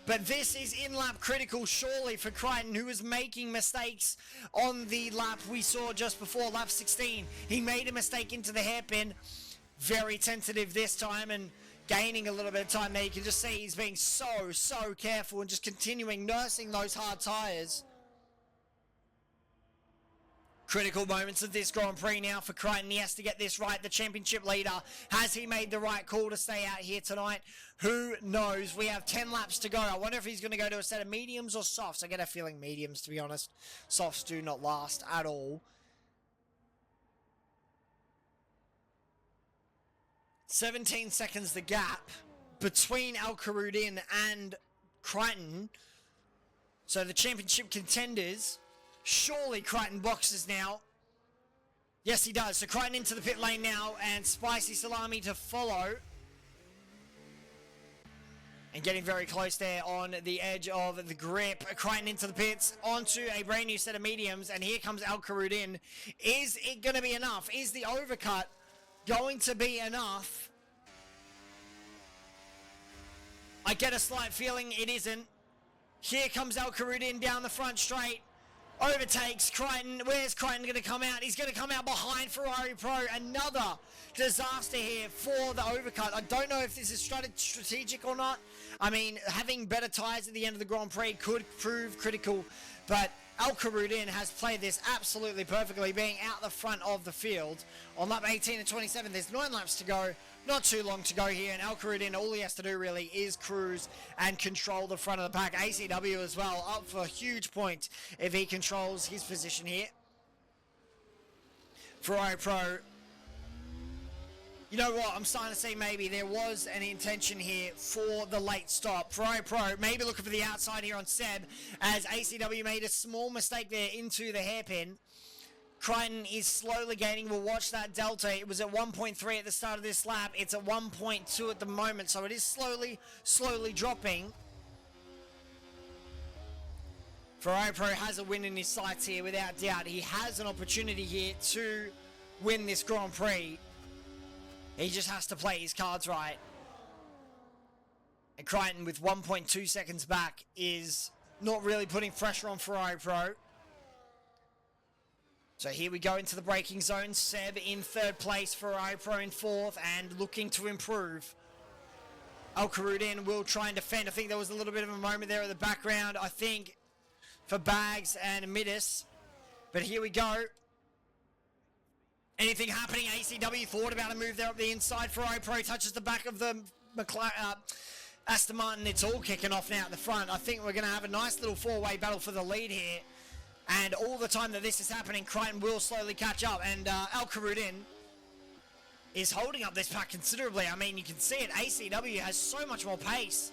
But this is in-lap critical surely for Crichton, who was making mistakes on the lap we saw just before, lap 16. He made a mistake into the hairpin. Very tentative this time and gaining a little bit of time there. You can just see he's being so careful and just continuing nursing those hard tyres. Critical moments of this Grand Prix now for Crichton. He has to get this right. The championship leader. Has he made the right call to stay out here tonight? Who knows? We have 10 laps to go. I wonder if he's going to go to a set of mediums or softs. I get a feeling mediums, to be honest. Softs do not last at all. 17 seconds the gap between Al Karudin and Crichton. So the championship contenders. Surely Crichton boxes now. Yes, he does. So Crichton into the pit lane now, and Spicy Salami to follow. And getting very close there on the edge of the grip. Crichton into the pits, onto a brand new set of mediums, and here comes Al Karudin. Is it going to be enough? Is the overcut going to be enough? I get a slight feeling it isn't. Here comes Al Karudin down the front straight. Overtakes Crichton. Where's Crichton going to come out? He's going to come out behind Ferrari Pro. Another disaster here for the overcut. I don't know if this is strategic or not. I mean, having better tyres at the end of the Grand Prix could prove critical, but Al Karudin has played this absolutely perfectly, being out the front of the field. On lap 18 and 27, there's 9 laps to go. Not too long to go here, and Al Karudin, all he has to do really is cruise and control the front of the pack. ACW as well, up for a huge point if he controls his position here. Ferrari Pro, you know what, I'm starting to see maybe there was an intention here for the late stop. Ferrari Pro, maybe looking for the outside here on Seb, as ACW made a small mistake there into the hairpin. Crichton is slowly gaining. We'll watch that delta. It was at 1.3 at the start of this lap. It's at 1.2 at the moment, so it is slowly dropping. Ferrari Pro has a win in his sights here, without doubt. He has an opportunity here to win this Grand Prix. He just has to play his cards right. And Crichton, with 1.2 seconds back, is not really putting pressure on Ferrari Pro. So here we go into the braking zone. Seb in third place, Ferrari Pro in fourth, and looking to improve. Al Karudin will try and defend. I think there was a little bit of a moment there in the background, I think, for Bags and Midas. But here we go. Anything happening? ACW thought about a move there up the inside. Ferrari Pro touches the back of the Aston Martin. It's all kicking off now at the front. I think we're going to have a nice little four-way battle for the lead here. And all the time that this is happening, Crichton will slowly catch up. And Al Karudin is holding up this pack considerably. I mean, you can see it. ACW has so much more pace.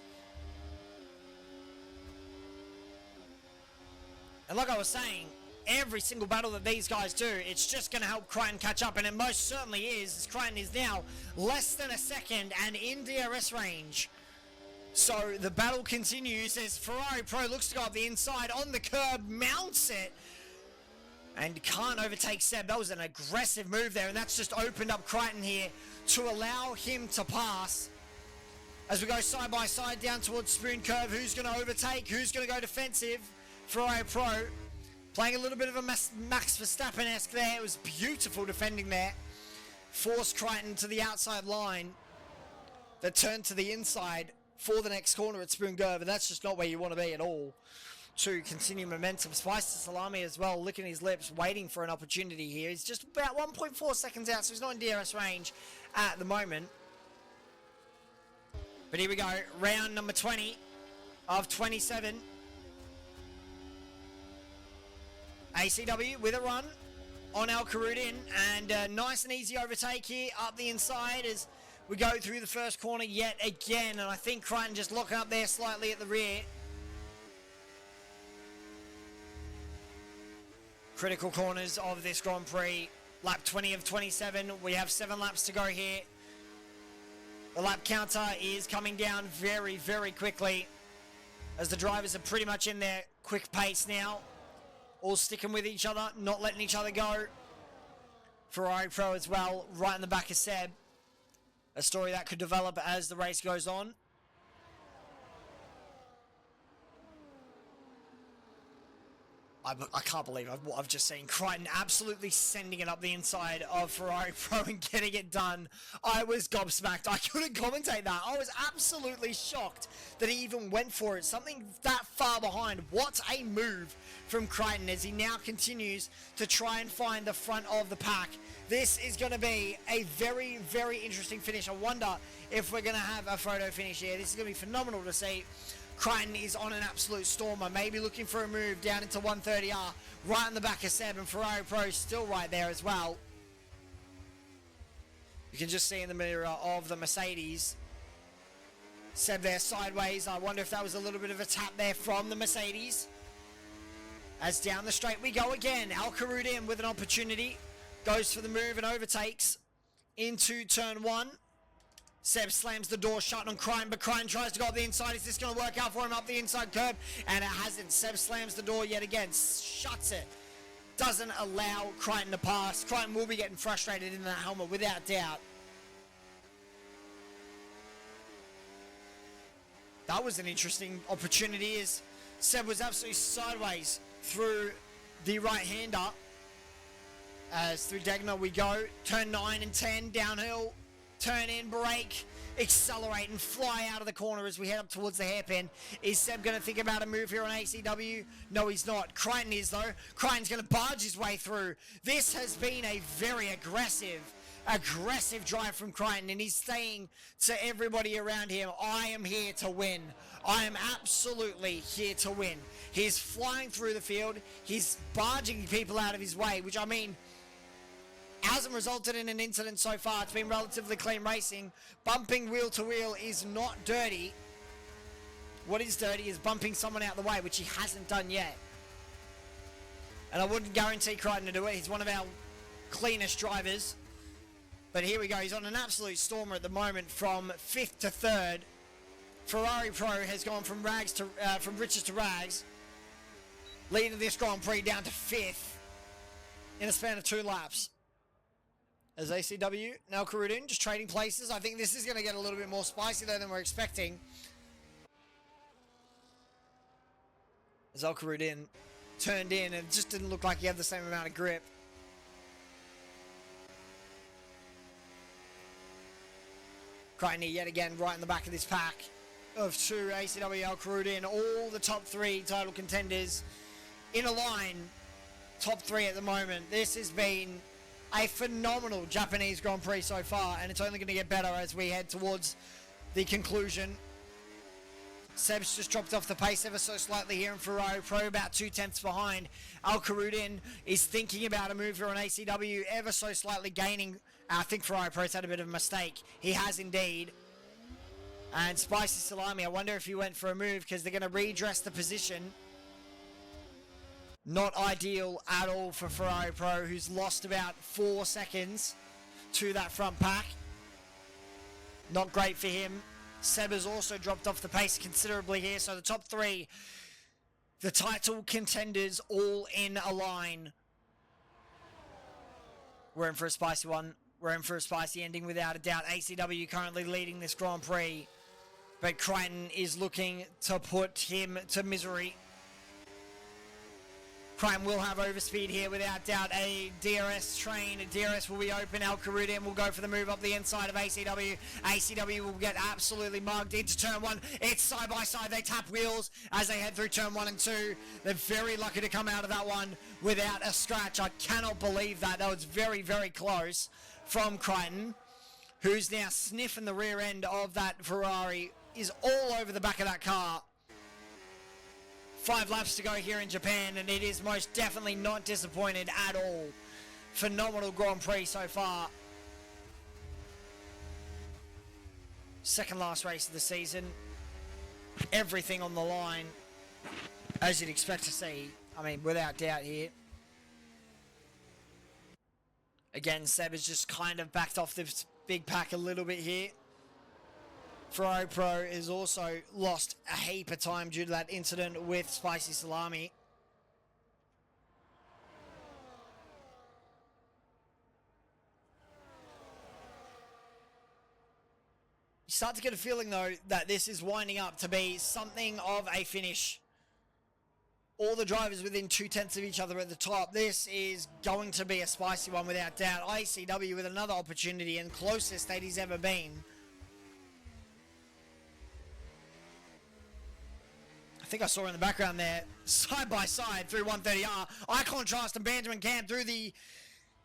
And like I was saying, every single battle that these guys do, it's just going to help Crichton catch up. And it most certainly is, as Crichton is now less than a second and in DRS range. So the battle continues as Ferrari Pro looks to go up the inside on the curb, mounts it, and can't overtake Seb. That was an aggressive move there, and that's just opened up Crichton here to allow him to pass. As we go side by side down towards Spoon Curve, who's going to overtake? Who's going to go defensive? Ferrari Pro playing a little bit of a Max Verstappen-esque there. It was beautiful defending there. Forced Crichton to the outside line. The turn to the inside for the next corner at Spoon Curve, and that's just not where you want to be at all to continue momentum. Spice to Salami as well, licking his lips, waiting for an opportunity here. He's just about 1.4 seconds out, so he's not in DRS range at the moment. But here we go, round number 20 of 27. ACW with a run on Al Karudin, and nice and easy overtake here up the inside as we go through the first corner yet again, and I think Crichton just locking up there slightly at the rear. Critical corners of this Grand Prix. Lap 20 of 27. We have 7 laps to go here. The lap counter is coming down very, very quickly as the drivers are pretty much in their quick pace now. All sticking with each other, not letting each other go. Ferrari Pro as well, right in the back of Seb. A story that could develop as the race goes on. I can't believe what I've just seen. Crichton absolutely sending it up the inside of Ferrari Pro and getting it done. I was gobsmacked. I couldn't commentate that. I was absolutely shocked that he even went for it. Something that far behind. What a move from Crichton as he now continues to try and find the front of the pack. This is going to be a very, very interesting finish. I wonder if we're going to have a photo finish here. This is going to be phenomenal to see. Crichton is on an absolute stormer, maybe looking for a move down into 130R, right in the back of Seb, and Ferrari Pro still right there as well. You can just see in the mirror of the Mercedes, Seb there sideways. I wonder if that was a little bit of a tap there from the Mercedes. As down the straight we go again. Al Karudin with an opportunity, goes for the move and overtakes into turn 1. Seb slams the door shut on Crichton, but Crichton tries to go up the inside. Is this going to work out for him up the inside curb? And it hasn't. Seb slams the door yet again, shuts it. Doesn't allow Crichton to pass. Crichton will be getting frustrated in that helmet without doubt. that was an interesting opportunity as Seb was absolutely sideways through the right-hander. As through Degner we go, turn 9 and 10, downhill, turn in, brake, accelerate and fly out of the corner as we head up towards the hairpin. Is Seb going to think about a move here on ACW? No, he's not. Crichton is, though. Crichton's going to barge his way through. This has been a very aggressive drive from Crichton, and he's saying to everybody around him, I am here to win. I am absolutely here to win. He's flying through the field. He's barging people out of his way, which, I mean, hasn't resulted in an incident so far. It's been relatively clean racing. Bumping wheel to wheel is not dirty. What is dirty is bumping someone out of the way, which he hasn't done yet. And I wouldn't guarantee Crichton to do it. He's one of our cleanest drivers. But here we go. He's on an absolute stormer at the moment from 5th to 3rd. Ferrari Pro has gone from riches to rags. Leading this Grand Prix down to 5th in a span of 2 laps. As ACW, now Karudin, just trading places. I think this is going to get a little bit more spicy though than we're expecting. As Karudin turned in and it just didn't look like he had the same amount of grip. Crichton yet again right in the back of this pack of 2 ACW Karudin. All the top 3 title contenders in a line. Top 3 at the moment. This has been a phenomenal Japanese Grand Prix so far, and it's only going to get better as we head towards the conclusion. Seb's just dropped off the pace ever so slightly here in Ferrari Pro, about 2 tenths behind. Karudin is thinking about a move here on ACW, ever so slightly gaining. I think Ferrari Pro's had a bit of a mistake. He has indeed. And Spicy Salami, I wonder if he went for a move because they're going to redress the position. Not ideal at all for Ferrari Pro, who's lost about 4 seconds to that front pack. Not great for him. Seb has also dropped off the pace considerably here. So the top 3, the title contenders, all in a line. We're in for a spicy one. We're in for a spicy ending without a doubt. ACW currently leading this Grand Prix. But Crichton is looking to put him to misery. Crichton will have overspeed here without doubt. A DRS train. A DRS will be open. Karudin will go for the move up the inside of ACW. ACW will get absolutely mugged into turn 1. It's side by side. They tap wheels as they head through turn 1 and 2. They're very lucky to come out of that one without a scratch. I cannot believe that. That was very, very close from Crichton, who's now sniffing the rear end of that Ferrari. Is all over the back of that car. 5 laps to go here in Japan, and it is most definitely not disappointed at all. Phenomenal Grand Prix so far. Second last race of the season. Everything on the line, as you'd expect to see. I mean, without doubt here. Again, Seb has just kind of backed off this big pack a little bit here. Ferrari Pro has also lost a heap of time due to that incident with Spicy Salami. You start to get a feeling, though, that this is winding up to be something of a finish. All the drivers within 2 tenths of each other at the top. This is going to be a spicy one without doubt. ICW with another opportunity and closest that he's ever been. I think I saw in the background there, side by side through 130R. Icon Trust and Benjamin Camp through the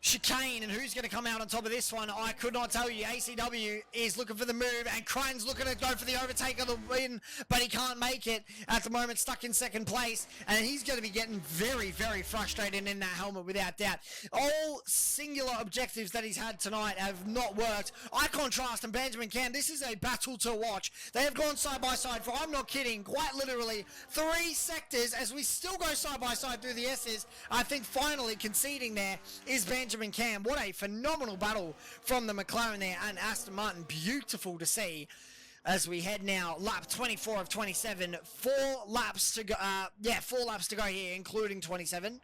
chicane, and who's going to come out on top of this one? I could not tell you. ACW is looking for the move, and Crichton's looking to go for the overtake of the win, but he can't make it at the moment, stuck in second place, and he's going to be getting very, very frustrated in that helmet without doubt. All singular objectives that he's had tonight have not worked. Icon Trust and Benjamin Cam, this is a battle to watch. They have gone side by side for, I'm not kidding, quite literally 3 sectors as we still go side by side through the S's. I think finally conceding there is Benjamin Cam. What a phenomenal battle from the McLaren there and Aston Martin. Beautiful to see as we head now lap 24 of 27. 4 laps to go. 4 laps to go here, including 27.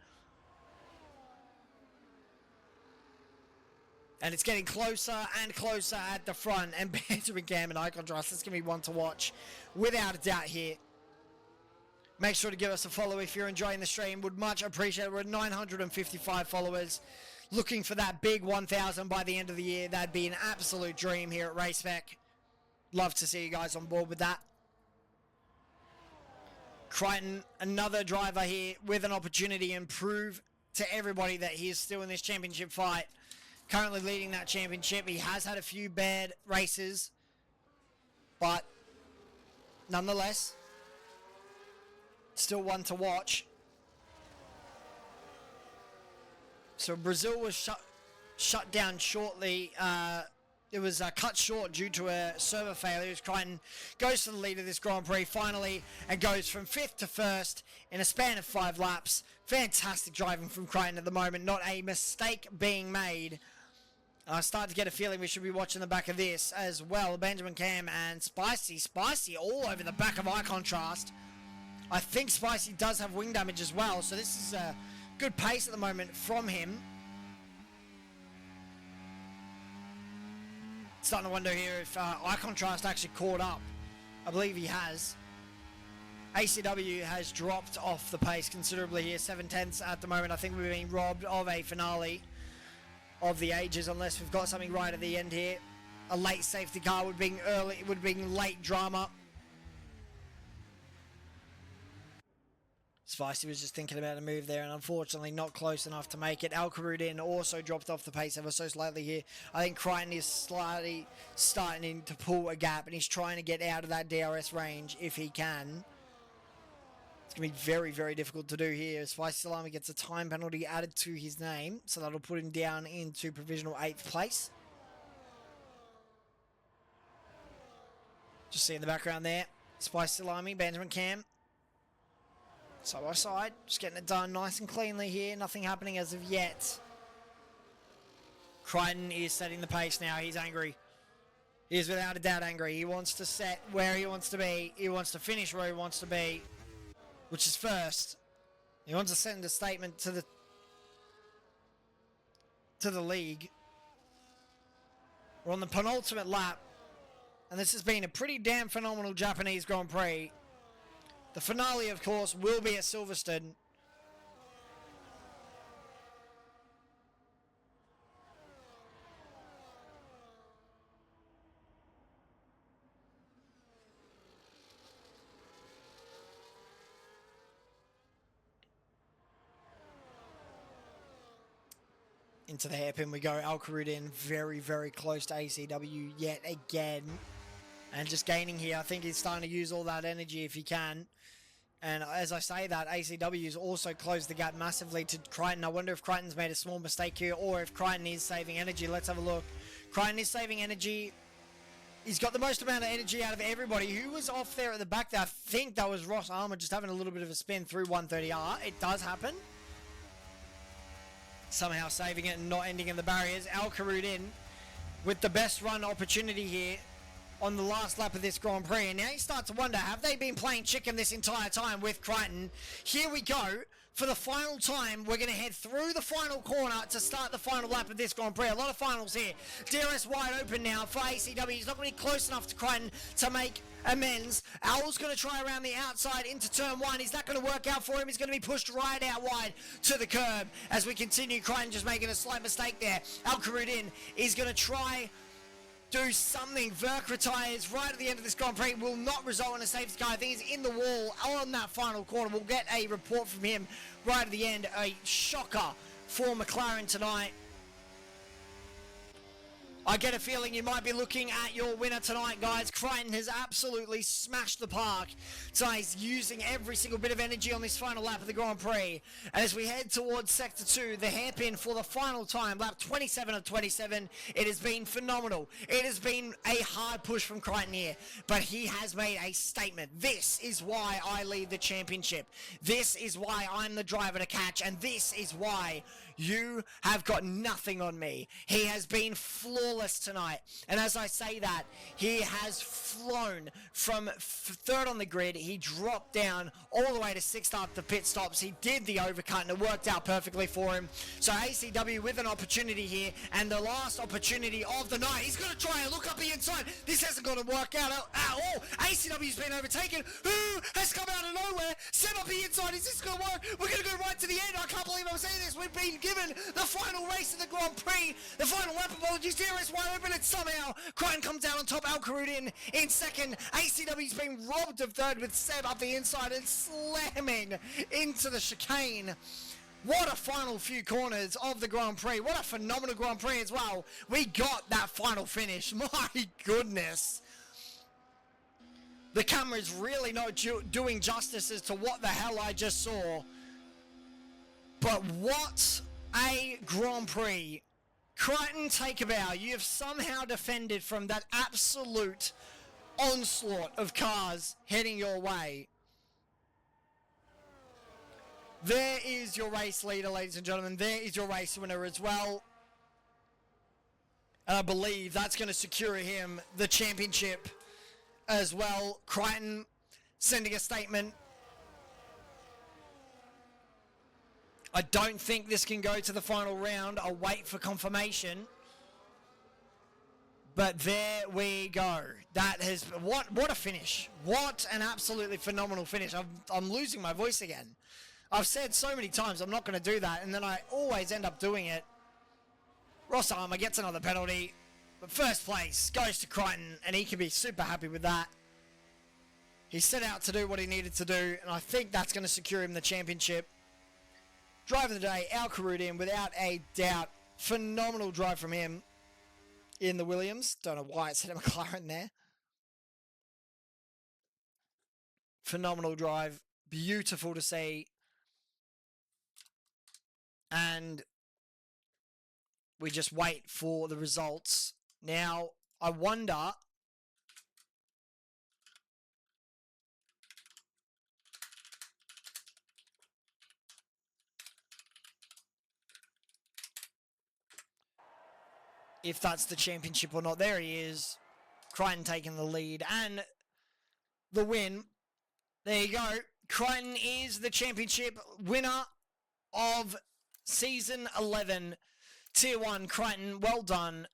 And it's getting closer and closer at the front. And Benjamin Cam and Icon Trust, it's going to be one to watch without a doubt here. Make sure to give us a follow if you're enjoying the stream. Would much appreciate it. We're at 955 followers. Looking for that big 1,000 by the end of the year. That'd be an absolute dream here at Race Spec. Love to see you guys on board with that. Crichton, another driver here with an opportunity and prove to everybody that he is still in this championship fight. Currently leading that championship. He has had a few bad races, but nonetheless, still one to watch. So Brazil was shut down shortly. It was cut short due to a server failure. Crichton goes to the lead of this Grand Prix finally and goes from 5th to 1st in a span of 5 laps. Fantastic driving from Crichton at the moment. Not a mistake being made. I start to get a feeling we should be watching the back of this as well. Benjamin Cam and Spicy all over the back of Eye Contrast. I think Spicy does have wing damage as well, so this is a good pace at the moment from him. Starting to wonder here if Eye Contrast actually caught up. I believe he has. ACW has dropped off the pace considerably here, 7/10 at the moment. I think we've been robbed of a finale of the ages unless we've got something right at the end here. A late safety car would be early, it would be late drama. Spicy was just thinking about a move there and unfortunately not close enough to make it. Al-Karudin also dropped off the pace ever so slightly here. I think Crichton is slightly starting to pull a gap and he's trying to get out of that DRS range if he can. It's going to be very, very difficult to do here. Spicy Salami gets a time penalty added to his name, so that'll put him down into provisional 8th place. Just see in the background there, Spicy Salami, Benjamin Cam. Side by side, just getting it done nice and cleanly here. Nothing happening as of yet. Crichton is setting the pace now. He's angry. He is without a doubt angry. He wants to set where he wants to be. He wants to finish where he wants to be, which is first. He wants to send a statement to the league. We're on the penultimate lap, and this has been a pretty damn phenomenal Japanese Grand Prix. The finale, of course, will be at Silverstone. Into the hairpin we go. Al-Karudin very, very close to ACW yet again. And just gaining here. I think he's starting to use all that energy if he can. And as I say that, ACW has also closed the gap massively to Crichton. I wonder if Crichton's made a small mistake here or if Crichton is saving energy. Let's have a look. Crichton is saving energy. He's got the most amount of energy out of everybody. Who was off there at the back there? I think that was Ross Armour just having a little bit of a spin through 130R. It does happen. Somehow saving it and not ending in the barriers. Al-Karudin with the best run opportunity here on the last lap of this Grand Prix. And now you start to wonder, have they been playing chicken this entire time with Crichton? Here we go. For the final time, we're going to head through the final corner to start the final lap of this Grand Prix. A lot of finals here. DRS wide open now for ACW. He's not going to be close enough to Crichton to make amends. Owl's going to try around the outside into turn 1. Is that going to work out for him? He's going to be pushed right out wide to the curb as we continue. Crichton just making a slight mistake there. Al-Karudin is going to try do something. Verkrati is right at the end of this Grand Prix. Will not result in a safety car. I think he's in the wall on that final corner. We'll get a report from him right at the end. A shocker for McLaren tonight. I get a feeling you might be looking at your winner tonight, guys. Crichton has absolutely smashed the park. So he's using every single bit of energy on this final lap of the Grand Prix. And as we head towards Sector 2, the hairpin for the final time, lap 27 of 27, it has been phenomenal. It has been a hard push from Crichton here, but he has made a statement. This is why I lead the championship. This is why I'm the driver to catch, and this is why you have got nothing on me. He has been flawless tonight. And as I say that, he has flown from third on the grid. He dropped down all the way to sixth after pit stops. He did the overcut and it worked out perfectly for him. So ACW with an opportunity here, and the last opportunity of the night. He's going to try and look up the inside. This hasn't going to work out at all. ACW's been overtaken. Who has come out of nowhere? Set up the inside. Is this going to work? We're going to go right to the end. I can't believe I'm saying this. We've been given the final race of the Grand Prix. The final lap. Apologies. DRS wide open, and somehow Crichton comes down on top. Al-Karud in second. ACW's been robbed of third with Seb up the inside and slamming into the chicane. What a final few corners of the Grand Prix. What a phenomenal Grand Prix as well. We got that final finish. My goodness. The camera's really not doing justice as to what the hell I just saw. But what a Grand Prix. Crichton, take a bow. You have somehow defended from that absolute onslaught of cars heading your way. There is your race leader, ladies and gentlemen. There is your race winner as well. And I believe that's going to secure him the championship as well. Crichton sending a statement. I don't think this can go to the final round. I'll wait for confirmation. But there we go. That has... What a finish. What an absolutely phenomenal finish. I'm losing my voice again. I've said so many times I'm not going to do that, and then I always end up doing it. Ross Armour gets another penalty, but first place goes to Crichton, and he can be super happy with that. He set out to do what he needed to do, and I think that's going to secure him the championship. Driver of the day, Al-Karud in, without a doubt. Phenomenal drive from him in the Williams. Don't know why it said a McLaren there. Phenomenal drive. Beautiful to see. And we just wait for the results. Now, I wonder... if that's the championship or not. There he is. Crichton taking the lead and the win. There you go. Crichton is the championship winner of Season 11. Tier 1, Crichton. Well done.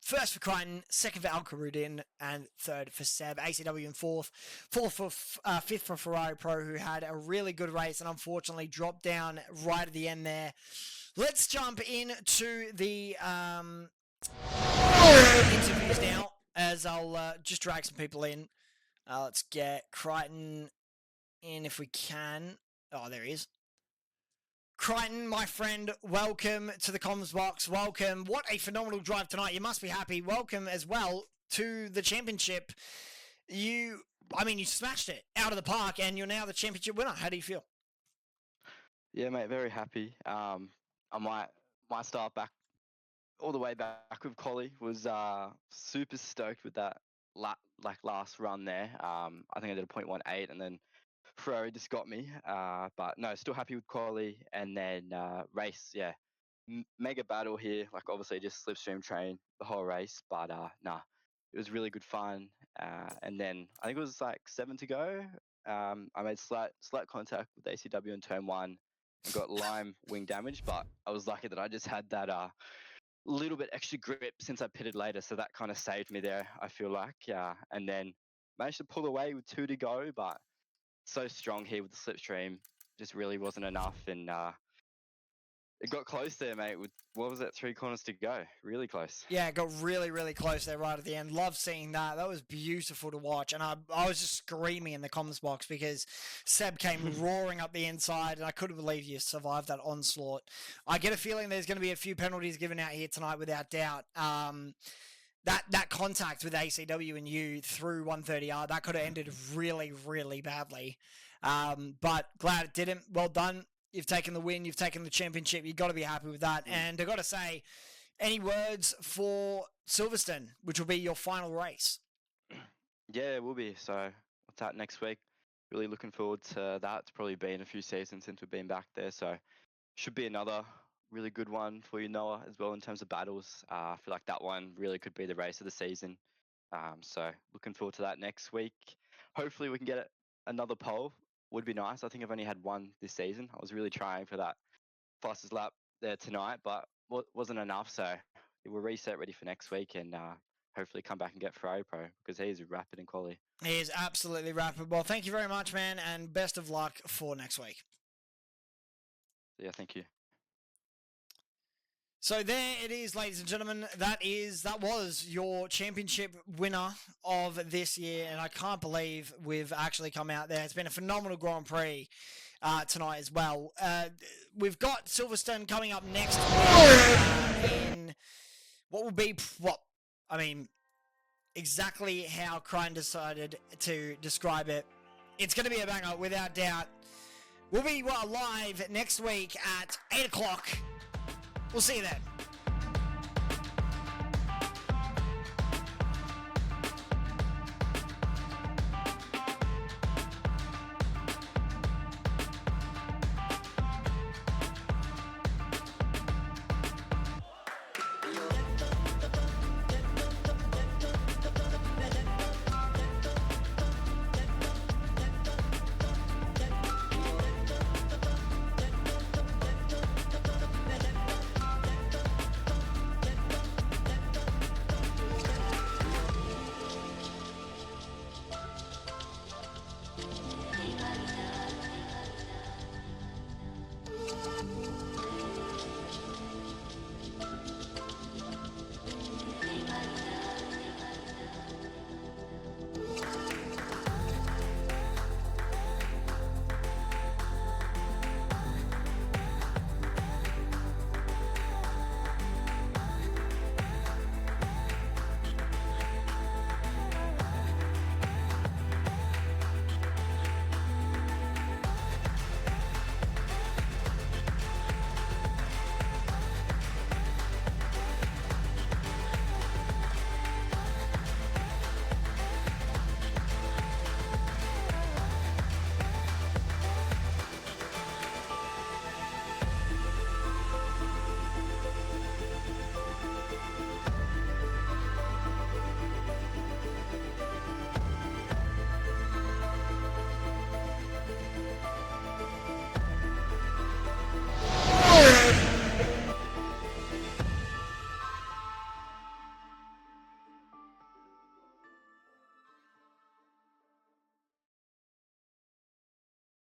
First for Crichton, second for Al-Karud, and third for Seb. ACW in fourth. Fifth for Ferrari Pro, who had a really good race and unfortunately dropped down right at the end there. Let's jump into the interviews now, as I'll just drag some people in. Let's get Crichton in if we can. Oh, there he is. Crichton, my friend, welcome to the comms box. Welcome. What a phenomenal drive tonight. You must be happy. Welcome as well to the championship. You smashed it out of the park, and you're now the championship winner. How do you feel? Yeah, mate, very happy. I might start back all the way back with Collie. Was super stoked with that last run there. I think I did a 0.18, and then Ferrari just got me. But no, still happy with Collie. And then race, yeah, mega battle here. Like obviously just slipstream train the whole race, but nah, it was really good fun. And then I think it was like 7 to go. I made slight contact with ACW in turn 1. And got lime wing damage, but I was lucky that I just had that little bit extra grip since I pitted later, so that kind of saved me there, I feel like. And then managed to pull away with 2 to go, but so strong here with the slipstream, just really wasn't enough, and it got close there, mate, with, what was it, 3 corners to go? Really close. Yeah, it got really, really close there right at the end. Love seeing that. That was beautiful to watch. And I was just screaming in the comments box because Seb came roaring up the inside, and I couldn't believe you survived that onslaught. I get a feeling there's going to be a few penalties given out here tonight without doubt. That contact with ACW and you through 130R, that could have ended really, really badly. But glad it didn't. Well done. You've taken the win. You've taken the championship. You've got to be happy with that. And I've got to say, any words for Silverstone, which will be your final race? Yeah, it will be. So what's that next week? Really looking forward to that. It's probably been a few seasons since we've been back there. So should be another really good one for you, Noah, as well in terms of battles. I feel like that one really could be the race of the season. So looking forward to that next week. Hopefully we can get another pole. Would be nice. I think I've only had one this season. I was really trying for that fastest lap there tonight, but wasn't enough. So we'll reset ready for next week and hopefully come back and get Ferrari Pro because he's rapid in quality. He is absolutely rapid. Well, thank you very much, man, and best of luck for next week. Yeah, thank you. So there it is, ladies and gentlemen. That was your championship winner of this year, and I can't believe we've actually come out there. It's been a phenomenal Grand Prix tonight as well. We've got Silverstone coming up next week in what will be exactly how Crane decided to describe it. It's going to be a banger without doubt. We'll be live next week at 8 o'clock. We'll see you then.